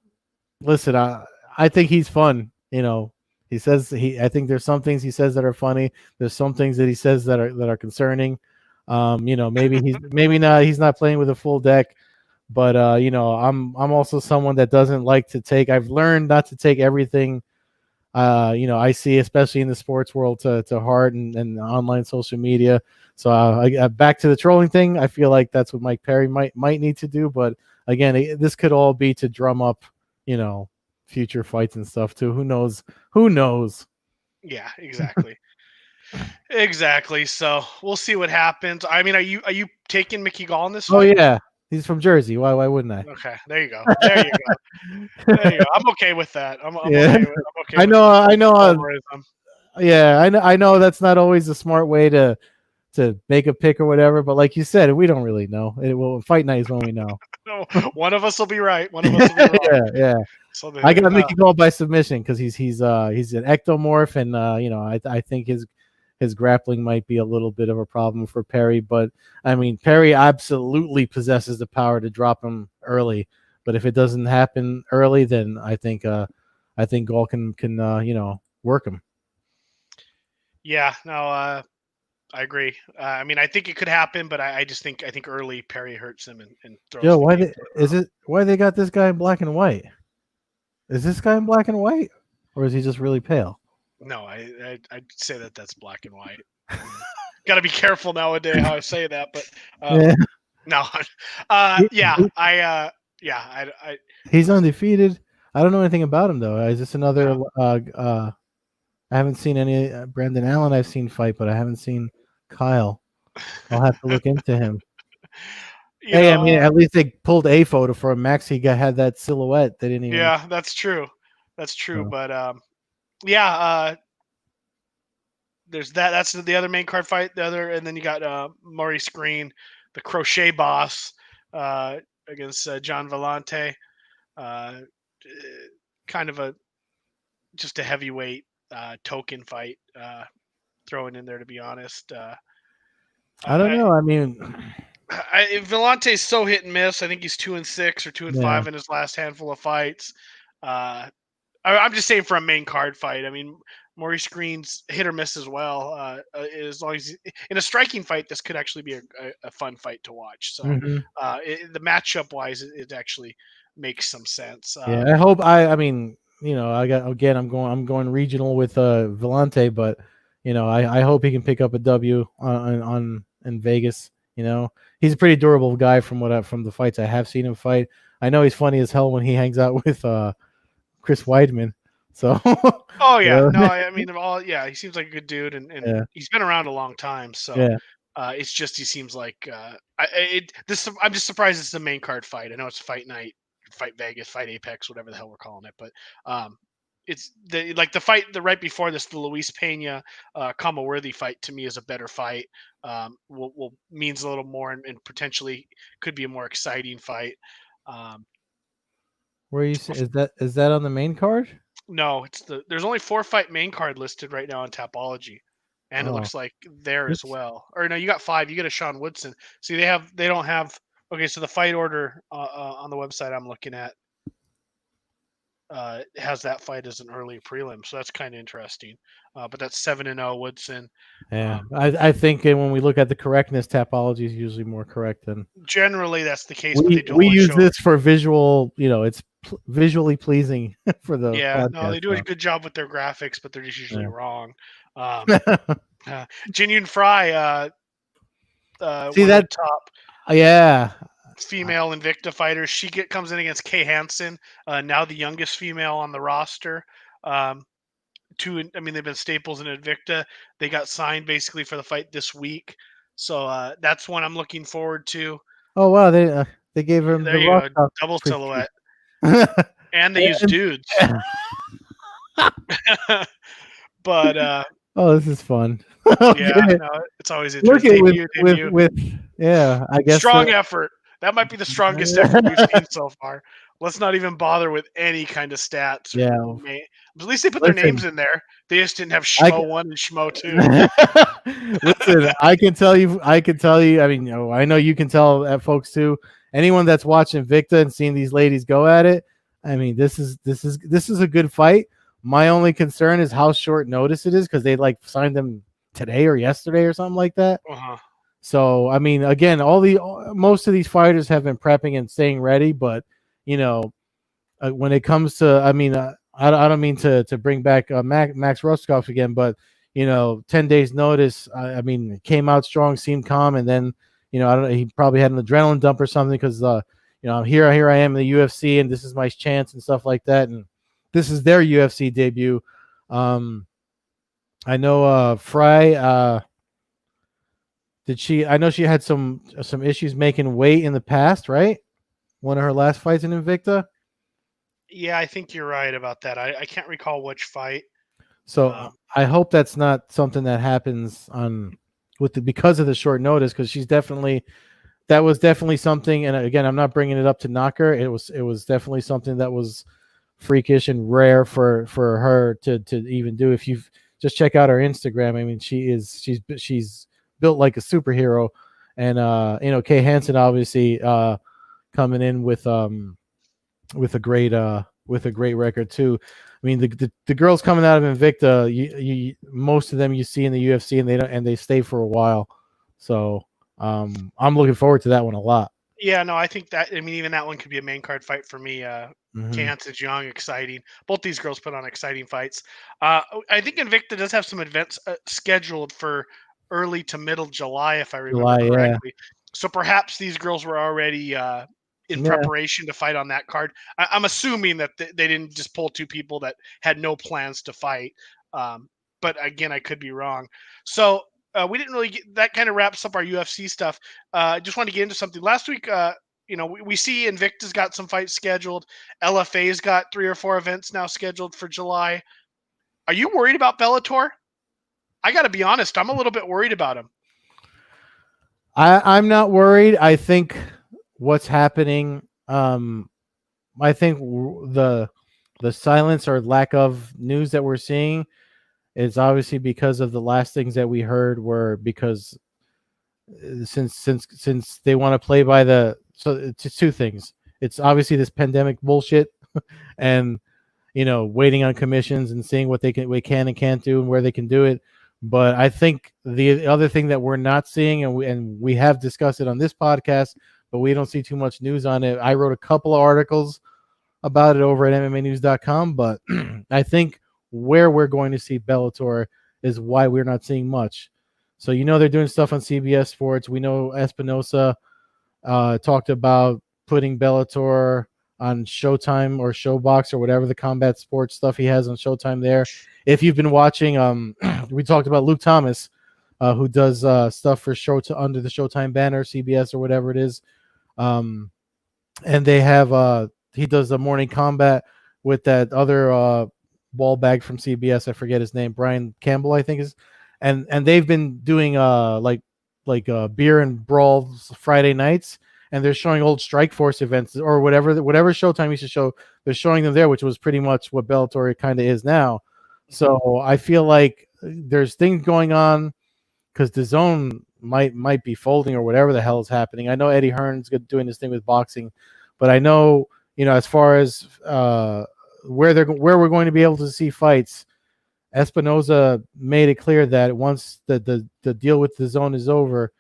Speaker 2: listen, I think he's fun, He says I think there's some things he says that are funny. There's some things that he says that are concerning. He's not playing with a full deck, but I'm also someone that doesn't like to take. I've learned not to take everything I see, especially in the sports world, to heart and online social media. So back to the trolling thing. I feel like that's what Mike Perry might need to do. But again, this could all be to drum up, future fights and stuff too. Who knows? Who knows?
Speaker 1: Yeah, exactly. Exactly. So we'll see what happens. I mean, are you taking Mickey Gall in this
Speaker 2: Oh
Speaker 1: fight?
Speaker 2: yeah, he's from Jersey. Why wouldn't I?
Speaker 1: Okay, there you go. There you go. There you go. I'm okay with that. I'm
Speaker 2: Yeah,
Speaker 1: okay with I'm okay
Speaker 2: I
Speaker 1: with
Speaker 2: know.
Speaker 1: some
Speaker 2: I know.
Speaker 1: homerism.
Speaker 2: Yeah, I know. I know that's not always a smart way to make a pick or whatever. But like you said, we don't really know. Fight night is when we know.
Speaker 1: No, one of us will be right. One of us will be wrong.
Speaker 2: Yeah, yeah.
Speaker 1: So
Speaker 2: I
Speaker 1: the
Speaker 2: got Mickey Gall by submission because he's an ectomorph, and I think his grappling might be a little bit of a problem for Perry. But I mean, Perry absolutely possesses the power to drop him early. But if it doesn't happen early, then I think Gall can work him.
Speaker 1: Yeah, no, I agree. I mean, I think it could happen, but I just think early Perry hurts him and throws
Speaker 2: Yo,
Speaker 1: the game to the ground.
Speaker 2: why they got this guy in black and white? Is this guy in black and white, or is he just really pale?
Speaker 1: No, I'd say that that's black and white. Got to be careful nowadays how I say that, but
Speaker 2: Yeah,
Speaker 1: no,
Speaker 2: he,
Speaker 1: yeah,
Speaker 2: he-
Speaker 1: yeah, I
Speaker 2: he's undefeated. I don't know anything about him though. Is this another?
Speaker 1: no,
Speaker 2: I haven't seen any Brandon Allen. I've seen fight, but I haven't seen Kyle. I'll have to look into him.
Speaker 1: you
Speaker 2: Hey, I
Speaker 1: know,
Speaker 2: mean, at least they pulled a photo for him. Max, had that silhouette. They didn't even.
Speaker 1: yeah, that's true,
Speaker 2: So.
Speaker 1: but yeah, there's that. That's the other main card fight. The other, and then you got Maurice Green, the crochet boss, uh, against John Vellante. Uh, kind of a just a heavyweight token fight thrown in there. To be honest,
Speaker 2: I don't
Speaker 1: I,
Speaker 2: know. I mean,
Speaker 1: Villante's so hit and miss. I think he's 2-6 or two and
Speaker 2: yeah.
Speaker 1: five in his last handful of fights. I'm just saying for a main card fight. I mean, Maurice Green's hit or miss as well. As long as in a striking fight, this could actually be a fun fight to watch. So
Speaker 2: Hmm.
Speaker 1: the matchup wise, it actually makes some sense.
Speaker 2: Yeah, I hope I mean, I got again I'm going regional with Vellante, but I hope he can pick up a W on in Vegas, He's a pretty durable guy from the fights I have seen him fight. I know he's funny as hell when he hangs out with Chris Weidman. So,
Speaker 1: Oh yeah,
Speaker 2: yeah.
Speaker 1: no, I mean, all yeah, he seems like a good dude, and
Speaker 2: Yeah.
Speaker 1: he's been around a long time. So
Speaker 2: Yeah.
Speaker 1: it's just he seems like I'm just surprised it's the main card fight. I know it's Fight Night, Fight Vegas, Fight Apex, whatever the hell we're calling it, but it's the fight the right before this, the Luis Pena Kama Worthy fight to me is a better fight. Will means a little more and potentially could be a more exciting fight. Um,
Speaker 2: Where is that on the main card?
Speaker 1: No, there's only 4 fight main card listed right now on Tapology, and it
Speaker 2: Oh,
Speaker 1: looks like there as
Speaker 2: this
Speaker 1: well. Or no, you got 5. You get a Sean Woodson. See, they don't have. Okay, so the fight order on the website I'm looking at has that fight as an early prelim, so that's kind of interesting. But that's 7-0 Woodson.
Speaker 2: Yeah,
Speaker 1: Um,
Speaker 2: I think when we look at the correctness, Tapology is usually more correct than
Speaker 1: Generally, that's the case, but they
Speaker 2: we
Speaker 1: don't always
Speaker 2: use
Speaker 1: show.
Speaker 2: this for visual. It's visually pleasing for the
Speaker 1: Yeah, no,
Speaker 2: podcast.
Speaker 1: they do a good job with their graphics, but they're just usually wrong. Um,
Speaker 2: Yeah.
Speaker 1: Jin Yun Fry,
Speaker 2: See
Speaker 1: one of the
Speaker 2: that?
Speaker 1: top
Speaker 2: Yeah.
Speaker 1: female Invicta fighters. Comes in against Kay Hansen, now the youngest female on the roster. I mean, they've been staples in Invicta. They got signed basically for the fight this week, so that's one I'm looking forward to.
Speaker 2: Oh wow, they gave him
Speaker 1: There
Speaker 2: the
Speaker 1: you
Speaker 2: rock
Speaker 1: go,
Speaker 2: top
Speaker 1: double
Speaker 2: freaky.
Speaker 1: silhouette, and they use
Speaker 2: And-
Speaker 1: dudes. But
Speaker 2: oh, this is fun.
Speaker 1: yeah,
Speaker 2: Okay,
Speaker 1: no, it's always
Speaker 2: look
Speaker 1: interesting.
Speaker 2: at
Speaker 1: Debut.
Speaker 2: yeah. I guess
Speaker 1: Strong effort. That might be the strongest effort we've seen so far. Let's not even bother with any kind of stats or
Speaker 2: yeah.
Speaker 1: at least they put their names
Speaker 2: Listen,
Speaker 1: in there. They just didn't have
Speaker 2: I
Speaker 1: Schmo 1 and Schmo 2.
Speaker 2: listen. I can tell you. I can tell you. I mean, I know you can tell folks too. Anyone that's watching Victa and seeing these ladies go at it, I mean, this is a good fight. My only concern is how short notice it is because they like signed them today or yesterday or something like that.
Speaker 1: Uh-huh.
Speaker 2: So I mean, again, most of these fighters have been prepping and staying ready, but when it comes to, I mean, I don't mean to bring back Max Roskopf again, but 10 days notice. I mean, came out strong, seemed calm, and then I don't know, he probably had an adrenaline dump or something because here I am in the UFC and this is my chance and stuff like that, and this is their UFC debut. I know Fry. I know she had some issues making weight in the past, right? One of her last fights in Invicta.
Speaker 1: Yeah, I think you're right about that. I can't recall which fight.
Speaker 2: So I hope that's not something that happens because of the short notice, because that was definitely something. And again, I'm not bringing it up to knock her. It was definitely something that was freakish and rare for her to even do. If you've just check out her Instagram. I mean, she's built like a superhero, and Kay Hansen obviously coming in with a great record too. I mean, the girls coming out of Invicta, most of them you see in the UFC, and they stay for a while. So I'm looking forward to that one a lot.
Speaker 1: Yeah, no, I think that. I mean, even that one could be a main card fight for me.
Speaker 2: Hmm.
Speaker 1: Kansas Young, exciting. Both these girls put on exciting fights. I think Invicta does have some events scheduled for early to middle July, if I remember
Speaker 2: July, yeah,
Speaker 1: correctly. So perhaps these girls were already in
Speaker 2: yeah.
Speaker 1: preparation to fight on that card. I'm assuming that they didn't just pull two people that had no plans to fight. Um, but again, I could be wrong. So we didn't really get that. Kind of wraps up our UFC stuff. I just want to get into something. Last week, we see Invicta's got some fights scheduled. LFA's got 3 or 4 events now scheduled for July. Are you worried about Bellator? I got to be honest. I'm a little bit worried about him.
Speaker 2: I'm not worried. I think what's happening. I think the silence or lack of news that we're seeing is obviously because of the last things that we heard were because since they want to play by the so it's two things. It's obviously this pandemic bullshit and waiting on commissions and seeing what we can and can't do and where they can do it. But I think the other thing that we're not seeing, and we have discussed it on this podcast, but we don't see too much news on it. I wrote a couple of articles about it over at MMAnews.com, but I think where we're going to see Bellator is why we're not seeing much. So they're doing stuff on CBS Sports. We know Espinosa talked about putting Bellator on Showtime or Showbox or whatever the combat sports stuff he has on Showtime there. If you've been watching, we talked about Luke Thomas, who does stuff for under the Showtime banner, CBS or whatever it is. And they have he does the morning combat with that other ball bag from CBS. I forget his name, Brian Campbell, I think is, and they've been doing like beer and brawls Friday nights, and they're showing old Strike Force events or whatever Showtime used to show. They're showing them there, which was pretty much what Bellator kind of is now.
Speaker 1: Mhm.
Speaker 2: So I feel like there's things going on because the zone might be folding or whatever the hell is happening. I know Eddie Hearn's doing this thing with boxing, but I know as far as where we're going to be able to see fights, Espinoza made it clear that once the deal with the zone is over,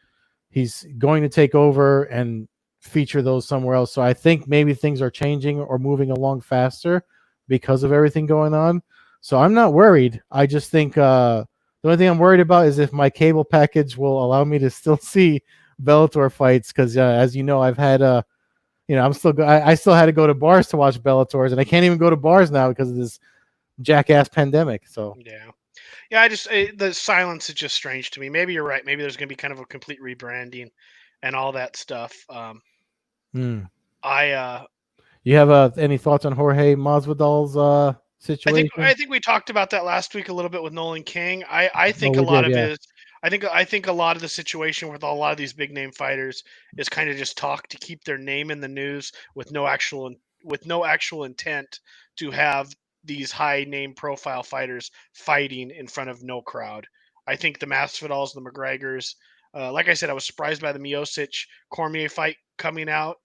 Speaker 2: he's going to take over and feature those somewhere else. So I think maybe things are changing or moving along faster because of everything going on. So I'm not worried. I just think the only thing I'm worried about is if my cable package will allow me to still see Bellator fights. Because as you know, I've had I still had to go to bars to watch Bellators, and I can't even go to bars now because of this jackass pandemic. So.
Speaker 1: Yeah. Yeah, the silence is just strange to me. Maybe you're right. Maybe there's going to be kind of a complete rebranding and all that stuff.
Speaker 2: Hmm.
Speaker 1: I
Speaker 2: You have any thoughts on Jorge Masvidal's
Speaker 1: I think
Speaker 2: situation?
Speaker 1: I think we talked about that last week a little bit with Nolan King. I
Speaker 2: Oh,
Speaker 1: think a
Speaker 2: we
Speaker 1: lot
Speaker 2: did,
Speaker 1: of
Speaker 2: yeah.
Speaker 1: his I think a lot of the situation with a lot of these big name fighters is kind of just talk to keep their name in the news with no actual intent to have these high name profile fighters fighting in front of no crowd. I think the Masvidals, the McGregors, like I said, I was surprised by the Miocic Cormier fight coming out.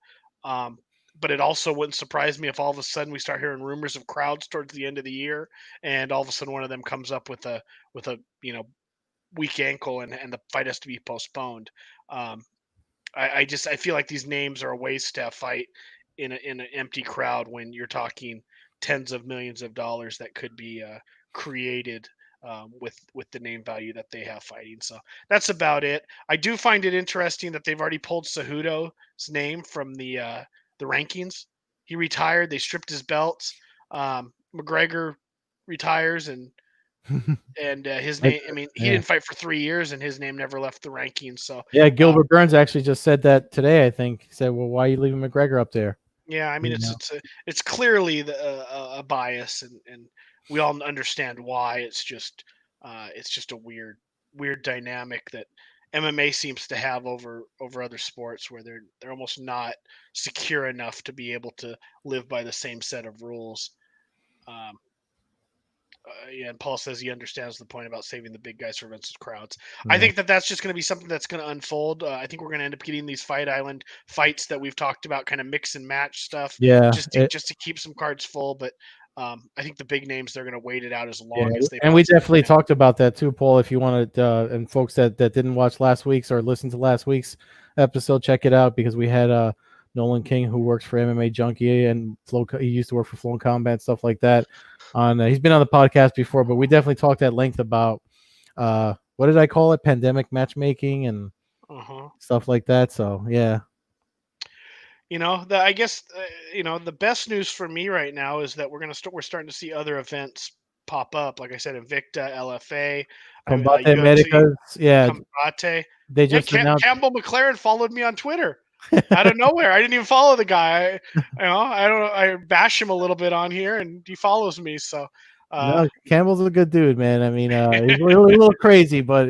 Speaker 1: Um, but it also wouldn't surprise me if all of a sudden we start hearing rumors of crowds towards the end of the year, and all of a sudden one of them comes up with a weak ankle and the fight has to be postponed. Um, I feel like these names are a waste to have fight in an empty crowd when you're talking tens of millions of dollars that could be created with the name value that they have fighting. So that's about it. I do find it interesting that they've already pulled Cejudo's name from the rankings. He retired. They stripped his belts. McGregor retires and his
Speaker 2: I,
Speaker 1: name. I mean, he
Speaker 2: yeah.
Speaker 1: didn't fight for 3 years, and his name never left the rankings. So
Speaker 2: Yeah,
Speaker 1: uh,
Speaker 2: Gilbert Burns actually just said that today, I think. He said, "Well, why are you leaving McGregor up there?"
Speaker 1: yeah, I mean,
Speaker 2: You know.
Speaker 1: it's clearly a bias, and we all understand why. It's just a weird dynamic that MMA seems to have over other sports where they're almost not secure enough to be able to live by the same set of rules. Um, yeah, and Paul says he understands the point about saving the big guys for versus crowds. I
Speaker 2: Yeah,
Speaker 1: think that that's just going to be something that's going to unfold. I think we're going to end up getting these Fight Island fights that we've talked about, kind of mix and match stuff,
Speaker 2: yeah,
Speaker 1: just to keep some cards full. But I think the big names, they're going to wait it out as
Speaker 2: yeah,
Speaker 1: long as they
Speaker 2: and we
Speaker 1: possibly
Speaker 2: definitely
Speaker 1: can.
Speaker 2: talked about that too, Paul. If you wanted, and folks that didn't watch last week's or listen to last week's episode, check it out because we had Nolan King, who works for MMA Junkie and Flow. He used to work for Flow and Combat, stuff like that. On he's been on the podcast before, but we definitely talked at length about what did I call it? Pandemic matchmaking and
Speaker 1: Uh-huh.
Speaker 2: stuff like that. So yeah,
Speaker 1: I guess the best news for me right now is that we're starting to see other events pop up. Like I said, Invicta, LFA,
Speaker 2: Combate
Speaker 1: UFC,
Speaker 2: Americas. Yeah,
Speaker 1: Combate.
Speaker 2: they
Speaker 1: Yeah,
Speaker 2: just announced.
Speaker 1: Campbell McLaren followed me on Twitter out of nowhere. I didn't even follow the guy. I don't know. I bash him a little bit on here, and he follows me. So, uh,
Speaker 2: No, Campbell's a good dude, man. I mean, he's a little crazy, but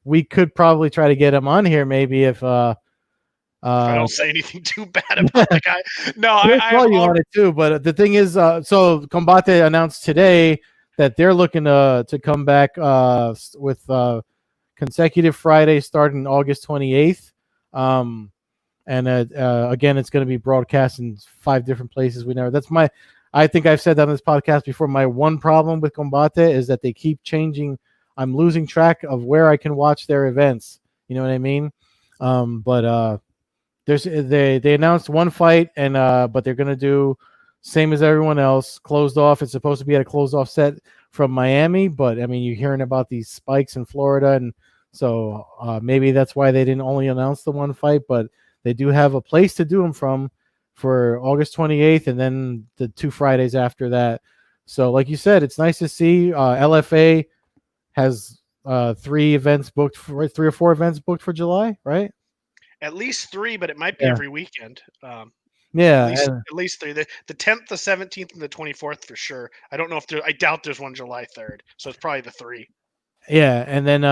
Speaker 2: we could probably try to get him on here maybe if
Speaker 1: if I
Speaker 2: uh
Speaker 1: don't say anything too bad about the guy, no,
Speaker 2: he'll
Speaker 1: I have
Speaker 2: call you
Speaker 1: all.
Speaker 2: on it too. But the thing is, so Combate announced today that they're looking to come back with consecutive Fridays starting August 28th. And again, it's going to be broadcast in 5 different places. I think I've said that on this podcast before. My one problem with Combate is that they keep changing. I'm losing track of where I can watch their events. You know what I mean? But they announced one fight, and but they're going to do same as everyone else, closed off. It's supposed to be at a closed off set from Miami, but I mean, you're hearing about these spikes in Florida, and so maybe that's why they didn't only announce the one fight, but they do have a place to do them from for August 28th, and then the 2 Fridays after that. So, like you said, it's nice to see LFA has 3 or 4 events booked for July, right?
Speaker 1: At least three, but it might be
Speaker 2: Yeah,
Speaker 1: every weekend. At
Speaker 2: yeah,
Speaker 1: least
Speaker 2: and,
Speaker 1: at least three. The 10th, the 17th, and the 24th for sure. I don't know if there. I doubt there's one July 3rd, so it's probably the three.
Speaker 2: yeah, and then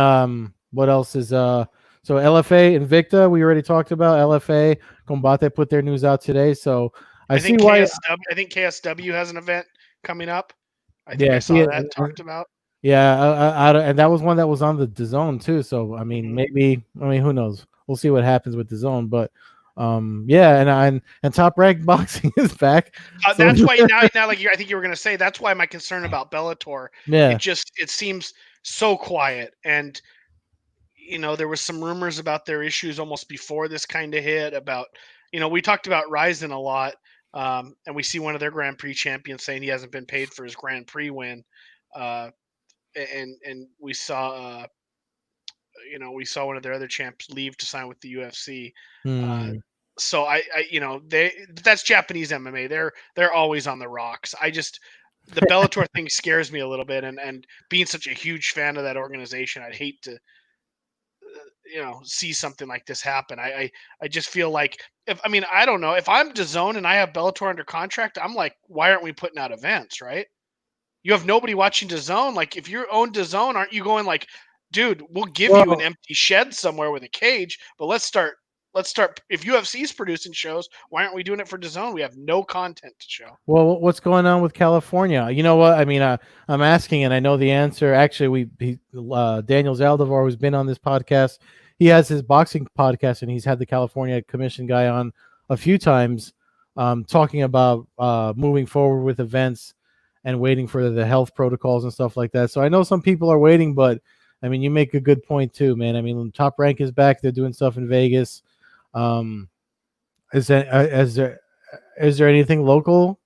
Speaker 2: what else is so LFA Invicta we already talked about. LFA Combate put their news out today, so I
Speaker 1: I
Speaker 2: see
Speaker 1: think
Speaker 2: why.
Speaker 1: KSW. I think KSW has an event coming up. I think I
Speaker 2: Yeah, see
Speaker 1: saw
Speaker 2: it.
Speaker 1: that talked about.
Speaker 2: Yeah, and that was one that was on the zone too. So I mean,
Speaker 1: Hmm.
Speaker 2: maybe who knows? We'll see what happens with the zone. But yeah, and Top Rank Boxing is back. So
Speaker 1: That's why now I think you were going to say that's why my concern about Bellator.
Speaker 2: yeah,
Speaker 1: It seems so quiet, and there was some rumors about their issues almost before this kind of hit. About we talked about Ryzen a lot, and we see one of their Grand Prix champions saying he hasn't been paid for his Grand Prix win, uh, and we saw one of their other champs leave to sign with the UFC. Uh,
Speaker 2: hmm.
Speaker 1: so that's Japanese MMA. They're always on the rocks. The Bellator thing scares me a little bit, and being such a huge fan of that organization, I'd hate to see something like this happen. I just feel like if I mean I don't know if I'm DAZN and I have Bellator under contract, I'm like, why aren't we putting out events, right? You have nobody watching DAZN. Like if you own DAZN, aren't you going like, dude, we'll give you an
Speaker 2: Well,
Speaker 1: empty shed somewhere with a cage, but let's start. Let's start. If UFC's producing shows, why aren't we doing it for DAZN? We have no content to show.
Speaker 2: well, what's going on with California? You know what? I mean, I'm asking, and I know the answer. Actually, Daniel Zaldivar, who's been on this podcast, he has his boxing podcast, and he's had the California Commission guy on a few times, talking about moving forward with events and waiting for the health protocols and stuff like that. So I know some people are waiting, but I mean, you make a good point too, man. I mean, Top Rank is back; they're doing stuff in Vegas. Um, is there anything local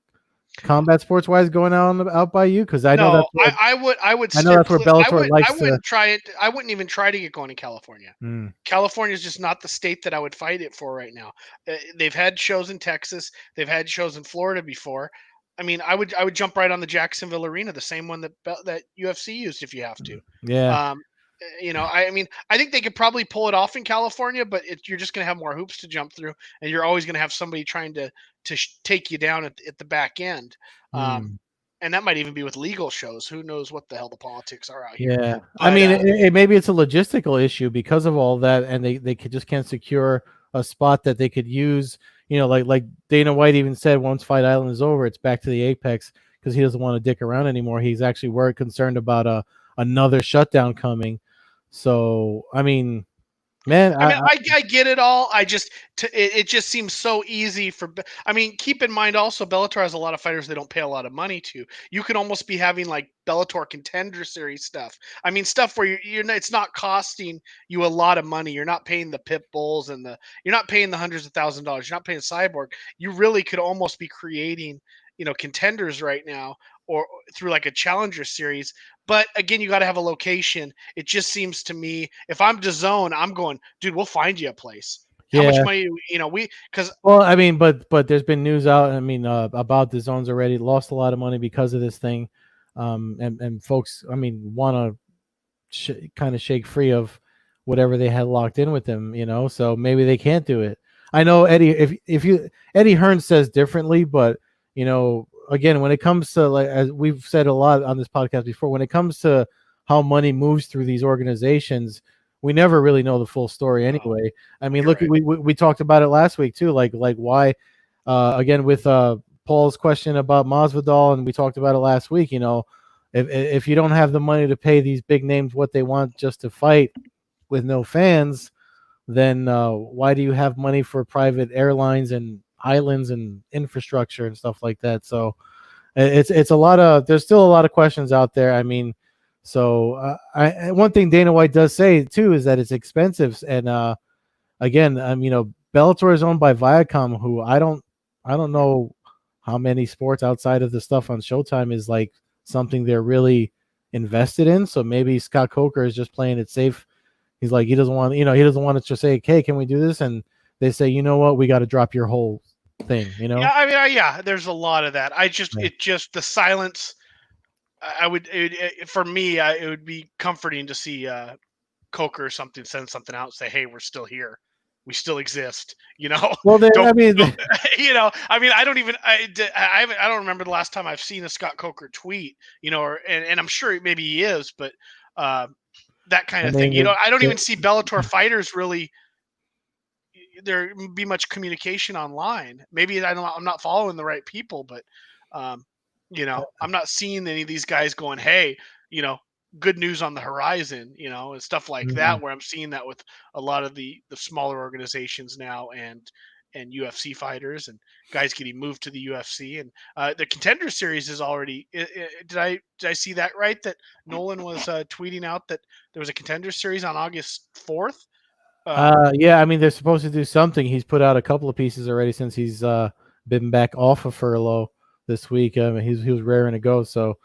Speaker 2: combat sports wise going on out by you? Because
Speaker 1: No, I would
Speaker 2: I know
Speaker 1: steer
Speaker 2: that's where
Speaker 1: clear.
Speaker 2: Bellator
Speaker 1: I
Speaker 2: likes to.
Speaker 1: wouldn't try it. I wouldn't even try to get going in California.
Speaker 2: Mm,
Speaker 1: California is just not the state that I would fight it for right now. They've had shows in Texas. They've had shows in Florida before. I mean, I would jump right on the Jacksonville Arena, the same one that UFC used if you have to.
Speaker 2: yeah.
Speaker 1: Um, I mean, I think they could probably pull it off in California, but you're just going to have more hoops to jump through, and you're always going to have somebody trying to take you down at the back end. Um,
Speaker 2: Mm,
Speaker 1: and that might even be with legal shows. Who knows what the hell the politics are out here?
Speaker 2: yeah. I
Speaker 1: But
Speaker 2: mean, maybe it's a logistical issue because of all that, and they just can't secure a spot that they could use. Like Dana White even said, once Fight Island is over, it's back to the Apex because he doesn't want to dick around anymore. He's actually worried, concerned about another shutdown coming. So I mean, man,
Speaker 1: I mean, I get it all. It just seems so easy for. I mean, keep in mind also Bellator has a lot of fighters they don't pay a lot of money to. You could almost be having like Bellator Contender Series stuff. I mean, stuff where it's not costing you a lot of money. You're not paying the pit bulls and you're not paying the hundreds of $1,000s. You're not paying Cyborg. You really could almost be creating contenders right now or through like a challenger series. But again, you got to have a location. It just seems to me, if I'm DAZN, I'm going, dude, we'll find you a place. How much
Speaker 2: yeah.
Speaker 1: money, because
Speaker 2: Well, I mean, but there's been news out. I mean, about the zones already. Lost a lot of money because of this thing, and folks, I mean, want to kind of shake free of whatever they had locked in with them, so maybe they can't do it. I know Eddie, if Eddie Hearn says differently, but again, when it comes to, like, as we've said a lot on this podcast before, when it comes to how money moves through these organizations, we never really know the full story
Speaker 1: no,
Speaker 2: anyway. I mean,
Speaker 1: you're
Speaker 2: look,
Speaker 1: right.
Speaker 2: we talked about it last week too, like why, again, with Paul's question about Masvidal, and we talked about it last week. If you don't have the money to pay these big names what they want just to fight with no fans, then why do you have money for private airlines and islands and infrastructure and stuff like that? So it's a lot of, there's still a lot of questions out there. I mean, so one thing Dana White does say too is that it's expensive, and again, Bellator is owned by Viacom, who I don't know how many sports outside of the stuff on Showtime is like something they're really invested in. So maybe Scott Coker is just playing it safe. He's like, he doesn't want to just say, "Hey, can we do this?" And they say, "You know what? We got to drop your whole thing."
Speaker 1: Yeah, I mean, yeah, there's a lot of that.
Speaker 2: Yeah.
Speaker 1: It just the silence. For me, it would be comforting to see Coker or something send something out and say, "Hey, we're still here. We still exist."
Speaker 2: Well,
Speaker 1: Don't,
Speaker 2: I mean,
Speaker 1: don't I mean, I don't even I don't remember the last time I've seen a Scott Coker tweet. And I'm sure maybe he is, but uh, that kind
Speaker 2: I
Speaker 1: of thing.
Speaker 2: mean,
Speaker 1: I don't even see Bellator fighters really there be much communication online. Maybe I'm not following the right people, but um, I'm not seeing any of these guys going, "Hey, you know, good news on the horizon," and stuff like
Speaker 2: mhm.
Speaker 1: that. Where I'm seeing that with a lot of the smaller organizations now and UFC fighters and guys getting moved to the UFC and the Contender Series is already. Did I see that right? That Nolan was tweeting out that there was a Contender Series on August 4th.
Speaker 2: Yeah, I mean, they're supposed to do something. He's put out a couple of pieces already since he's been back off of furlough this week. He was raring to go. So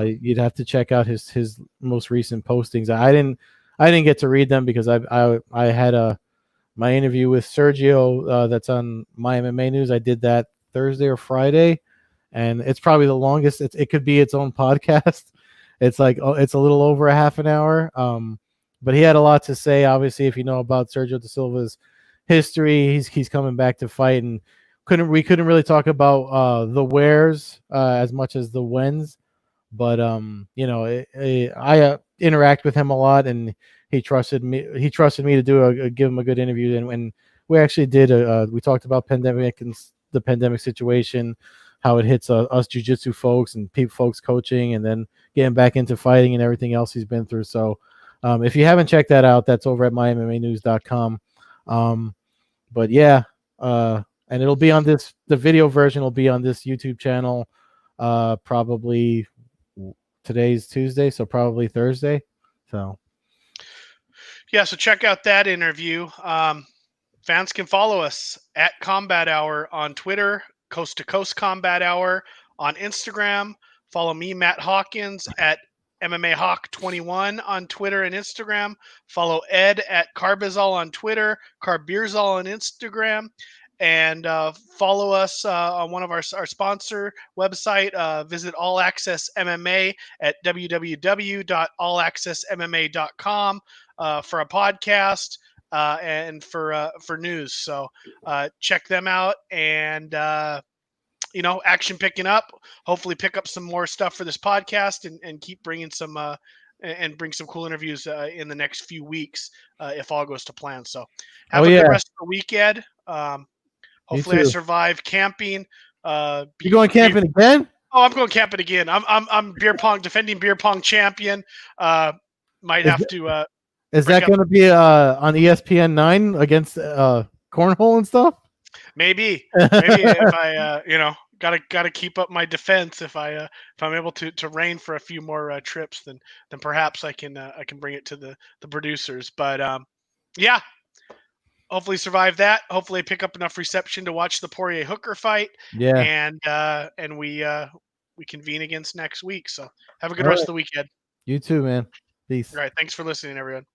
Speaker 2: you'd have to check out his most recent postings. I didn't get to read them because I had my interview with Sergio that's on My MMA News. I did that Thursday or Friday, and it's probably the longest. It could be its own podcast. It's like, it's a little over a half an hour. But he had a lot to say. Obviously, if you know about Sergio De Silva's history, he's coming back to fight, and we couldn't really talk about the wheres as much as the whens. But I interact with him a lot, and he trusted me. He trusted me to give him a good interview, and when we actually did, we talked about pandemic and the pandemic situation, how it hits us jiu-jitsu folks and folks coaching, and then getting back into fighting and everything else he's been through. So if you haven't checked that out, that's over at mymmanews.com. But yeah, and it'll be on this. The video version will be on this YouTube channel. Probably today's Tuesday, so probably Thursday. So
Speaker 1: Yeah, so check out that interview. Fans can follow us at Combat Hour on Twitter, Coast to Coast Combat Hour on Instagram. Follow me, Matt Hawkins, at MMA Hawk 21 on Twitter and Instagram. Follow Ed at Carbazol on Twitter, Carbeerzol on Instagram. And follow us on one of our sponsor website. Visit All Access MMA at www.allaccessmma.com for a podcast and for news. So check them out, and action picking up. Hopefully, pick up some more stuff for this podcast, and keep bringing some and bring some cool interviews in the next few weeks if all goes to plan. So
Speaker 2: oh
Speaker 1: have a good
Speaker 2: yeah,
Speaker 1: rest of the weekend.
Speaker 2: you
Speaker 1: Hopefully, I
Speaker 2: too.
Speaker 1: survive camping.
Speaker 2: You going camping again?
Speaker 1: Oh, I'm going camping again. I'm beer pong defending beer pong champion. Might
Speaker 2: Is
Speaker 1: have to
Speaker 2: is
Speaker 1: break
Speaker 2: that
Speaker 1: up.
Speaker 2: going to be on ESPN 9 against cornhole and stuff?
Speaker 1: Maybe if I gotta keep up my defense. If I'm able to reign for a few more trips, then perhaps I can bring it to the producers. But yeah, hopefully survive that. Hopefully pick up enough reception to watch the Poirier Hooker fight,
Speaker 2: Yeah.
Speaker 1: and we convene against next week. So have a good
Speaker 2: All
Speaker 1: rest
Speaker 2: right.
Speaker 1: of the weekend.
Speaker 2: You too, man.
Speaker 1: All
Speaker 2: Peace.
Speaker 1: right, thanks for listening, everyone.